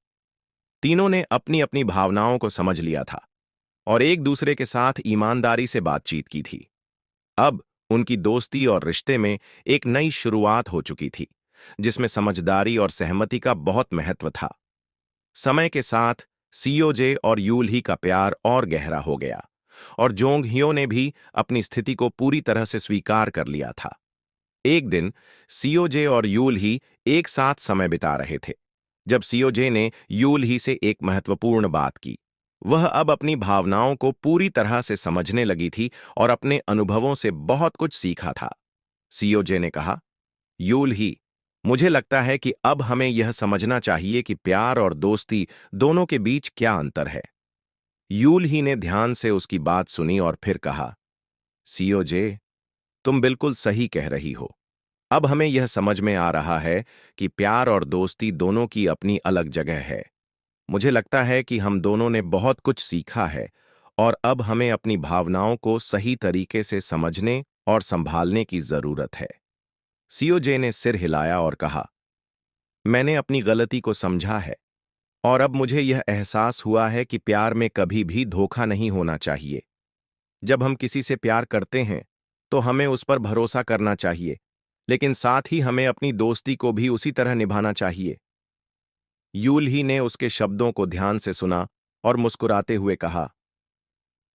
तीनों ने अपनी अपनी भावनाओं को समझ लिया था और एक दूसरे के साथ ईमानदारी से बातचीत की थी। अब उनकी दोस्ती और रिश्ते में एक नई शुरुआत हो चुकी थी, जिसमें समझदारी और सहमति का बहुत महत्व था। समय के साथ सियोजे और यूल ही का प्यार और गहरा हो गया और जोंगह्यो ने भी अपनी स्थिति को पूरी तरह से स्वीकार कर लिया था। एक दिन सियोजे और यूल ही एक साथ समय बिता रहे थे, जब सियोजे ने यूल ही से एक महत्वपूर्ण बात की। वह अब अपनी भावनाओं को पूरी तरह से समझने लगी थी और अपने अनुभवों से बहुत कुछ सीखा था। सियोजे ने कहा, यूल ही, मुझे लगता है कि अब हमें यह समझना चाहिए कि प्यार और दोस्ती दोनों के बीच क्या अंतर है। यूल ही ने ध्यान से उसकी बात सुनी और फिर कहा, सियोजे, तुम बिल्कुल सही कह रही हो। अब हमें यह समझ में आ रहा है कि प्यार और दोस्ती दोनों की अपनी अलग जगह है। मुझे लगता है कि हम दोनों ने बहुत कुछ सीखा है और अब हमें अपनी भावनाओं को सही तरीके से समझने और संभालने की जरूरत है। सियोजे ने सिर हिलाया और कहा, मैंने अपनी गलती को समझा है और अब मुझे यह एहसास हुआ है कि प्यार में कभी भी धोखा नहीं होना चाहिए। जब हम किसी से प्यार करते हैं तो हमें उस पर भरोसा करना चाहिए, लेकिन साथ ही हमें अपनी दोस्ती को भी उसी तरह निभाना चाहिए। यूल ही ने उसके शब्दों को ध्यान से सुना और मुस्कुराते हुए कहा,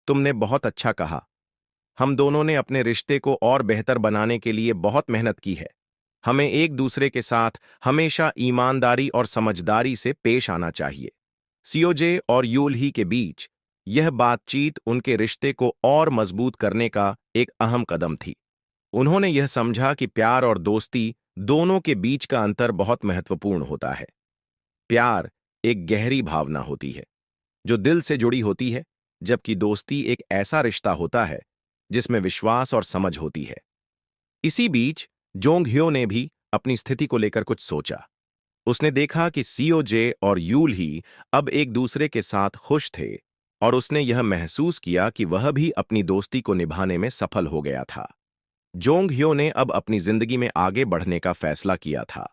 तुमने बहुत अच्छा कहा। हम दोनों ने अपने रिश्ते को और बेहतर बनाने के लिए बहुत मेहनत की है। हमें एक दूसरे के साथ हमेशा ईमानदारी और समझदारी से पेश आना चाहिए। सियोजे और यूल ही के बीच यह बातचीत उनके रिश्ते को और मजबूत करने का एक अहम कदम थी। उन्होंने यह समझा कि प्यार और दोस्ती दोनों के बीच का अंतर बहुत महत्वपूर्ण होता है। प्यार एक गहरी भावना होती है जो दिल से जुड़ी होती है, जबकि दोस्ती एक ऐसा रिश्ता होता है जिसमें विश्वास और समझ होती है। इसी बीच जोंग ह्यो ने भी अपनी स्थिति को लेकर कुछ सोचा। उसने देखा कि सियोजे और यूल ही अब एक दूसरे के साथ खुश थे और उसने यह महसूस किया कि वह भी अपनी दोस्ती को निभाने में सफल हो गया था। जोंग ह्यो ने अब अपनी जिंदगी में आगे बढ़ने का फैसला किया था।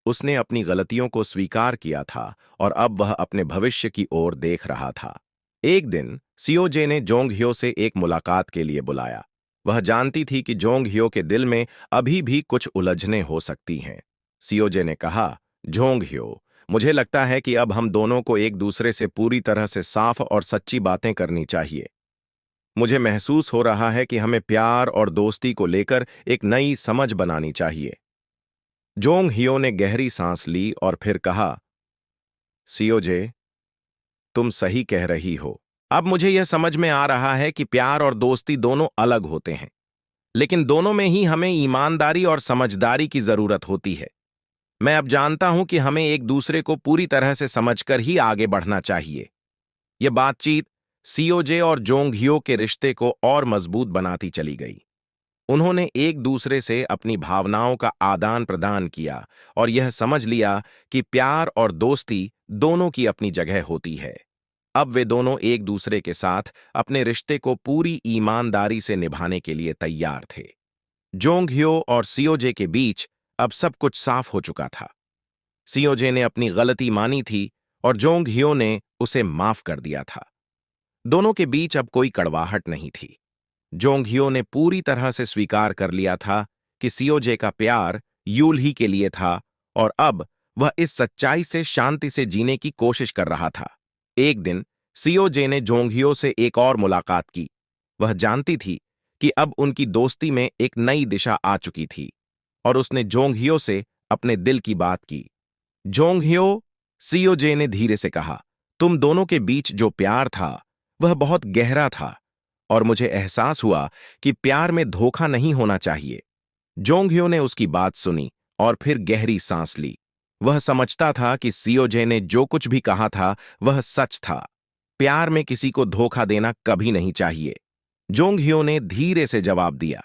उसने अपनी गलतियों को स्वीकार किया था और अब वह अपने भविष्य की ओर देख रहा था। एक दिन सियोजे ने जोंग ह्यो से एक मुलाकात के लिए बुलाया। वह जानती थी कि जोंग ह्यो के दिल में अभी भी कुछ उलझनें हो सकती हैं। सियोजे ने कहा, जोंग ह्यो, मुझे लगता है कि अब हम दोनों को एक दूसरे से पूरी तरह से साफ और सच्ची बातें करनी चाहिए। मुझे महसूस हो रहा है कि हमें प्यार और दोस्ती को लेकर एक नई समझ बनानी चाहिए। जोंग ह्यो ने गहरी सांस ली और फिर कहा, सियोजे, तुम सही कह रही हो। अब मुझे यह समझ में आ रहा है कि प्यार और दोस्ती दोनों अलग होते हैं, लेकिन दोनों में ही हमें ईमानदारी और समझदारी की जरूरत होती है। मैं अब जानता हूं कि हमें एक दूसरे को पूरी तरह से समझकर ही आगे बढ़ना चाहिए। यह बातचीत सियोजे और जोंगहियो के रिश्ते को और मजबूत बनाती चली गई। उन्होंने एक दूसरे से अपनी भावनाओं का आदान प्रदान किया और यह समझ लिया कि प्यार और दोस्ती दोनों की अपनी जगह होती है। अब वे दोनों एक दूसरे के साथ अपने रिश्ते को पूरी ईमानदारी से निभाने के लिए तैयार थे। जोंगह्यो और सियोजे के बीच अब सब कुछ साफ हो चुका था। सियोजे ने अपनी गलती मानी थी और जोंगह्यो ने उसे माफ कर दिया था। दोनों के बीच अब कोई कड़वाहट नहीं थी। जोंगह्यो ने पूरी तरह से स्वीकार कर लिया था कि सियोजे का प्यार यूल ही के लिए था और अब वह इस सच्चाई से शांति से जीने की कोशिश कर रहा था। एक दिन सियोजे ने जोंगह्यो से एक और मुलाकात की। वह जानती थी कि अब उनकी दोस्ती में एक नई दिशा आ चुकी थी और उसने जोंगह्यो से अपने दिल की बात की। जोंगह्यो, सियोजे ने धीरे से कहा, तुम दोनों के बीच जो प्यार था वह बहुत गहरा था और मुझे एहसास हुआ कि प्यार में धोखा नहीं होना चाहिए। जोंगह्यो ने उसकी बात सुनी और फिर गहरी सांस ली। वह समझता था कि सियोजे ने जो कुछ भी कहा था वह सच था। प्यार में किसी को धोखा देना कभी नहीं चाहिए। जोंगह्यो ने धीरे से जवाब दिया,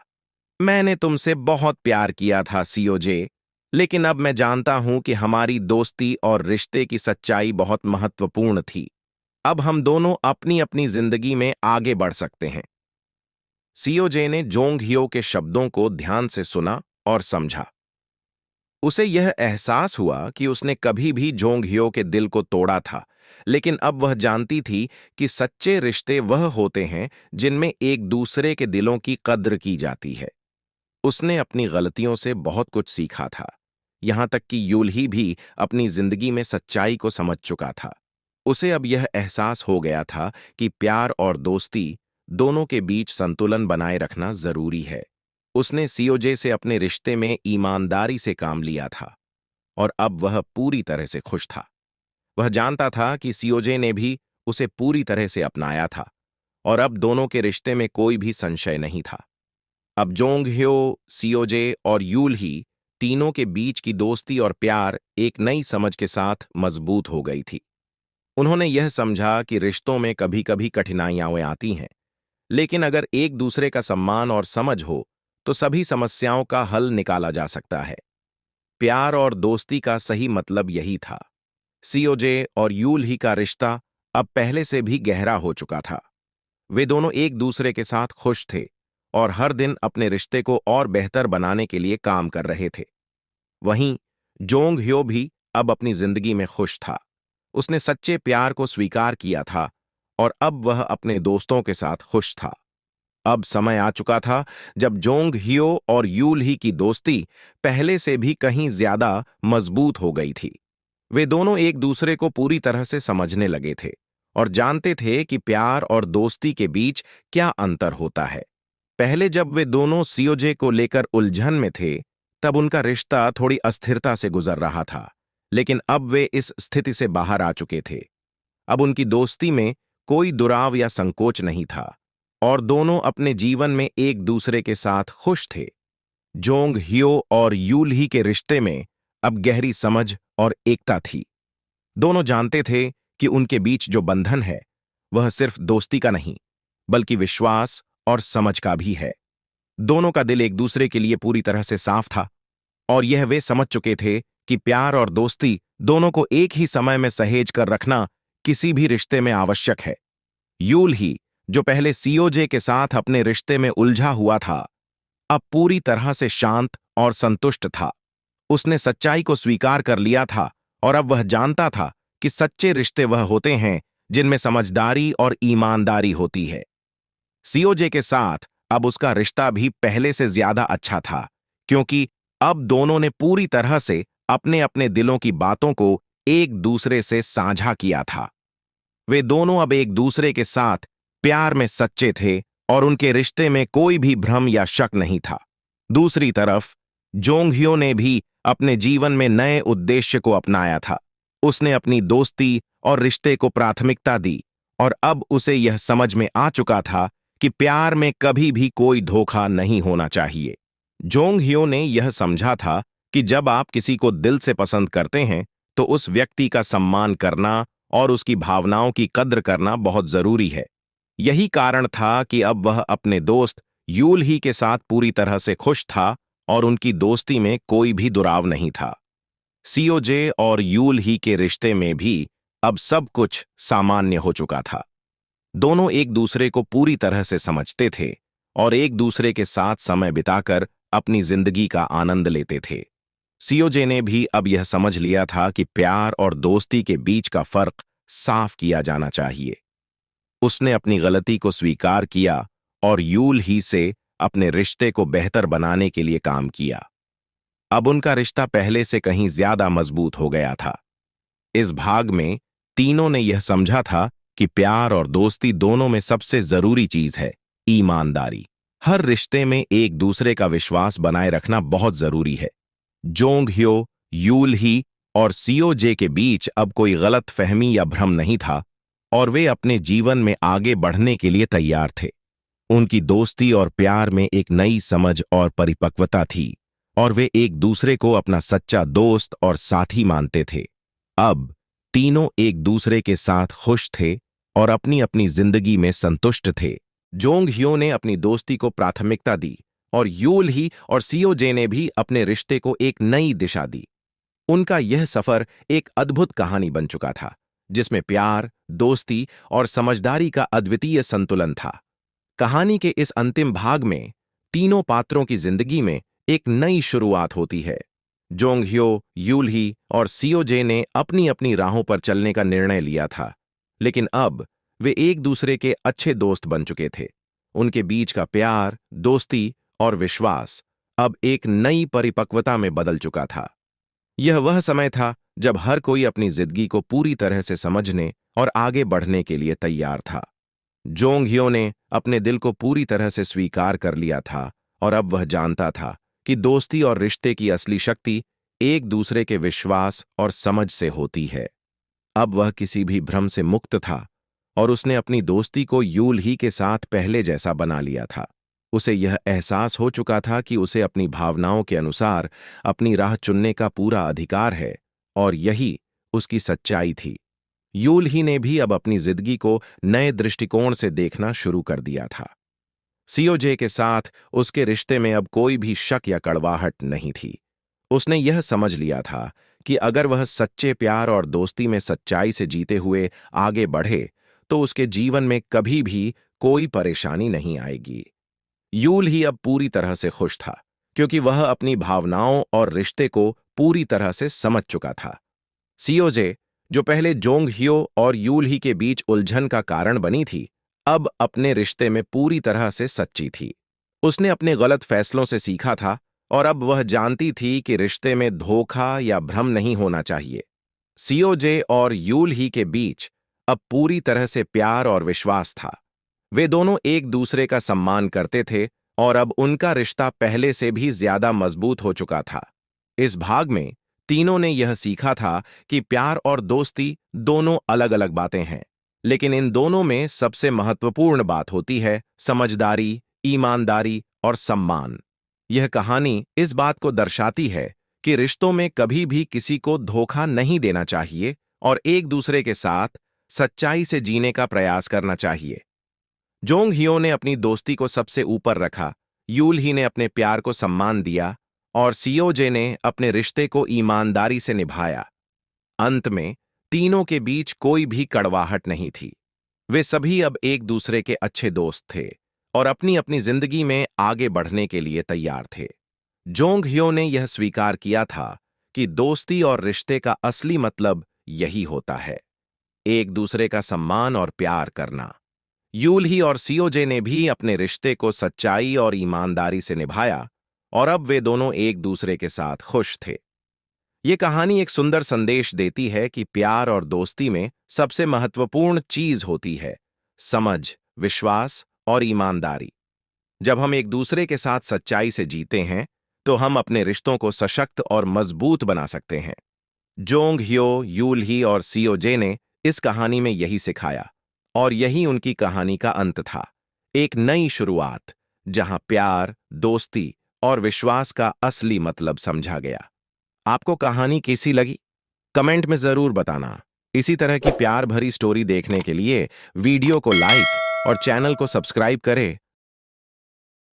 मैंने तुमसे बहुत प्यार किया था सियोजे, लेकिन अब मैं जानता हूं कि हमारी दोस्ती और रिश्ते की सच्चाई बहुत महत्वपूर्ण थी। अब हम दोनों अपनी अपनी जिंदगी में आगे बढ़ सकते हैं। सियोजे ने जोंगह्यो के शब्दों को ध्यान से सुना और समझा। उसे यह एहसास हुआ कि उसने कभी भी जोंगह्यो के दिल को तोड़ा था, लेकिन अब वह जानती थी कि सच्चे रिश्ते वह होते हैं जिनमें एक दूसरे के दिलों की कद्र की जाती है। उसने अपनी गलतियों से बहुत कुछ सीखा था, यहां तक कि यूल ही भी अपनी जिंदगी में सच्चाई को समझ चुका था। उसे अब यह एहसास हो गया था कि प्यार और दोस्ती दोनों के बीच संतुलन बनाए रखना जरूरी है। उसने सियोजे से अपने रिश्ते में ईमानदारी से काम लिया था और अब वह पूरी तरह से खुश था। वह जानता था कि सियोजे ने भी उसे पूरी तरह से अपनाया था और अब दोनों के रिश्ते में कोई भी संशय नहीं था। अब जोंगह्यो, सियोजे और यूल ही तीनों के बीच की दोस्ती और प्यार एक नई समझ के साथ मजबूत हो गई थी। उन्होंने यह समझा कि रिश्तों में कभी कभी कठिनाइयां आती हैं, लेकिन अगर एक दूसरे का सम्मान और समझ हो तो सभी समस्याओं का हल निकाला जा सकता है। प्यार और दोस्ती का सही मतलब यही था। सियोजे और यूल ही का रिश्ता अब पहले से भी गहरा हो चुका था। वे दोनों एक दूसरे के साथ खुश थे और हर दिन अपने रिश्ते को और बेहतर बनाने के लिए काम कर रहे थे। वहीं जोंगह्यो भी अब अपनी जिंदगी में खुश था। उसने सच्चे प्यार को स्वीकार किया था और अब वह अपने दोस्तों के साथ खुश था। अब समय आ चुका था जब जोंग हियो और यूल ही की दोस्ती पहले से भी कहीं ज्यादा मजबूत हो गई थी। वे दोनों एक दूसरे को पूरी तरह से समझने लगे थे और जानते थे कि प्यार और दोस्ती के बीच क्या अंतर होता है। पहले जब वे दोनों सियोजे को लेकर उलझन में थे, तब उनका रिश्ता थोड़ी अस्थिरता से गुजर रहा था, लेकिन अब वे इस स्थिति से बाहर आ चुके थे। अब उनकी दोस्ती में कोई दुराव या संकोच नहीं था और दोनों अपने जीवन में एक दूसरे के साथ खुश थे। जोंग हियो और यूल ही के रिश्ते में अब गहरी समझ और एकता थी। दोनों जानते थे कि उनके बीच जो बंधन है वह सिर्फ दोस्ती का नहीं, बल्कि विश्वास और समझ का भी है। दोनों का दिल एक दूसरे के लिए पूरी तरह से साफ था और यह वे समझ चुके थे कि प्यार और दोस्ती दोनों को एक ही समय में सहेज कर रखना किसी भी रिश्ते में आवश्यक है। यूल ही, जो पहले सियोजे के साथ अपने रिश्ते में उलझा हुआ था, अब पूरी तरह से शांत और संतुष्ट था। उसने सच्चाई को स्वीकार कर लिया था और अब वह जानता था कि सच्चे रिश्ते वह होते हैं जिनमें समझदारी और ईमानदारी होती है। सियोजे के साथ अब उसका रिश्ता भी पहले से ज्यादा अच्छा था, क्योंकि अब दोनों ने पूरी तरह से अपने अपने दिलों की बातों को एक दूसरे से साझा किया था। वे दोनों अब एक दूसरे के साथ प्यार में सच्चे थे और उनके रिश्ते में कोई भी भ्रम या शक नहीं था। दूसरी तरफ जोंगह्यो ने भी अपने जीवन में नए उद्देश्य को अपनाया था। उसने अपनी दोस्ती और रिश्ते को प्राथमिकता दी और अब उसे यह समझ में आ चुका था कि प्यार में कभी भी कोई धोखा नहीं होना चाहिए। जोंगह्यो ने यह समझा था कि जब आप किसी को दिल से पसंद करते हैं तो उस व्यक्ति का सम्मान करना और उसकी भावनाओं की कद्र करना बहुत जरूरी है। यही कारण था कि अब वह अपने दोस्त यूल ही के साथ पूरी तरह से खुश था और उनकी दोस्ती में कोई भी दुराव नहीं था। सियोजे और यूल ही के रिश्ते में भी अब सब कुछ सामान्य हो चुका था। दोनों एक दूसरे को पूरी तरह से समझते थे और एक दूसरे के साथ समय बिताकर अपनी जिंदगी का आनंद लेते थे। सियोजे ने भी अब यह समझ लिया था कि प्यार और दोस्ती के बीच का फर्क साफ किया जाना चाहिए। उसने अपनी गलती को स्वीकार किया और यूल ही से अपने रिश्ते को बेहतर बनाने के लिए काम किया। अब उनका रिश्ता पहले से कहीं ज्यादा मजबूत हो गया था। इस भाग में तीनों ने यह समझा था कि प्यार और दोस्ती दोनों में सबसे जरूरी चीज है ईमानदारी। हर रिश्ते में एक दूसरे का विश्वास बनाए रखना बहुत जरूरी है। जोंगह्यो, यूल ही और सियोजे के बीच अब कोई गलत फहमी या भ्रम नहीं था और वे अपने जीवन में आगे बढ़ने के लिए तैयार थे। उनकी दोस्ती और प्यार में एक नई समझ और परिपक्वता थी और वे एक दूसरे को अपना सच्चा दोस्त और साथी मानते थे। अब तीनों एक दूसरे के साथ खुश थे और अपनी अपनी जिंदगी में संतुष्ट थे। जोंगह्यो ने अपनी दोस्ती को प्राथमिकता दी और यूल ही और सियोजे ने भी अपने रिश्ते को एक नई दिशा दी। उनका यह सफर एक अद्भुत कहानी बन चुका था, जिसमें प्यार, दोस्ती और समझदारी का अद्वितीय संतुलन था। कहानी के इस अंतिम भाग में तीनों पात्रों की जिंदगी में एक नई शुरुआत होती है। जोंगह्यो, यूल ही और सियोजे ने अपनी अपनी राहों पर चलने का निर्णय लिया था, लेकिन अब वे एक दूसरे के अच्छे दोस्त बन चुके थे। उनके बीच का प्यार, दोस्ती और विश्वास अब एक नई परिपक्वता में बदल चुका था। यह वह समय था जब हर कोई अपनी जिंदगी को पूरी तरह से समझने और आगे बढ़ने के लिए तैयार था। जोंगह्यो ने अपने दिल को पूरी तरह से स्वीकार कर लिया था और अब वह जानता था कि दोस्ती और रिश्ते की असली शक्ति एक दूसरे के विश्वास और समझ से होती है। अब वह किसी भी भ्रम से मुक्त था और उसने अपनी दोस्ती को यूल ही के साथ पहले जैसा बना लिया था। उसे यह एहसास हो चुका था कि उसे अपनी भावनाओं के अनुसार अपनी राह चुनने का पूरा अधिकार है और यही उसकी सच्चाई थी। यूल ही ने भी अब अपनी जिंदगी को नए दृष्टिकोण से देखना शुरू कर दिया था। सियोजे के साथ उसके रिश्ते में अब कोई भी शक या कड़वाहट नहीं थी। उसने यह समझ लिया था कि अगर वह सच्चे प्यार और दोस्ती में सच्चाई से जीते हुए आगे बढ़े तो उसके जीवन में कभी भी कोई परेशानी नहीं आएगी। यूल ही अब पूरी तरह से खुश था, क्योंकि वह अपनी भावनाओं और रिश्ते को पूरी तरह से समझ चुका था। सियोजे, जो पहले जोंगह्यो और यूल ही के बीच उलझन का कारण बनी थी, अब अपने रिश्ते में पूरी तरह से सच्ची थी। उसने अपने गलत फैसलों से सीखा था और अब वह जानती थी कि रिश्ते में धोखा या भ्रम नहीं होना चाहिए। सीओजे और यूल ही के बीच अब पूरी तरह से प्यार और विश्वास था। वे दोनों एक दूसरे का सम्मान करते थे और अब उनका रिश्ता पहले से भी ज्यादा मजबूत हो चुका था। इस भाग में तीनों ने यह सीखा था कि प्यार और दोस्ती दोनों अलग अलग बातें हैं, लेकिन इन दोनों में सबसे महत्वपूर्ण बात होती है समझदारी, ईमानदारी और सम्मान। यह कहानी इस बात को दर्शाती है कि रिश्तों में कभी भी किसी को धोखा नहीं देना चाहिए और एक दूसरे के साथ सच्चाई से जीने का प्रयास करना चाहिए। जोंग हियो ने अपनी दोस्ती को सबसे ऊपर रखा, यूल ही ने अपने प्यार को सम्मान दिया और सीओजे ने अपने रिश्ते को ईमानदारी से निभाया। अंत में तीनों के बीच कोई भी कड़वाहट नहीं थी। वे सभी अब एक दूसरे के अच्छे दोस्त थे और अपनी अपनी जिंदगी में आगे बढ़ने के लिए तैयार थे। जोंग हियो ने यह स्वीकार किया था कि दोस्ती और रिश्ते का असली मतलब यही होता है, एक दूसरे का सम्मान और प्यार करना। यूल ही और सीओजे ने भी अपने रिश्ते को सच्चाई और ईमानदारी से निभाया और अब वे दोनों एक दूसरे के साथ खुश थे। ये कहानी एक सुंदर संदेश देती है कि प्यार और दोस्ती में सबसे महत्वपूर्ण चीज होती है समझ, विश्वास और ईमानदारी। जब हम एक दूसरे के साथ सच्चाई से जीते हैं तो हम अपने रिश्तों को सशक्त और मजबूत बना सकते हैं। जोंग हियो, यूल ही और सीओजे ने इस कहानी में यही सिखाया और यही उनकी कहानी का अंत था, एक नई शुरुआत जहां प्यार, दोस्ती और विश्वास का असली मतलब समझा गया। आपको कहानी कैसी लगी? कमेंट में जरूर बताना। इसी तरह की प्यार भरी स्टोरी देखने के लिए वीडियो को लाइक और चैनल को सब्सक्राइब करें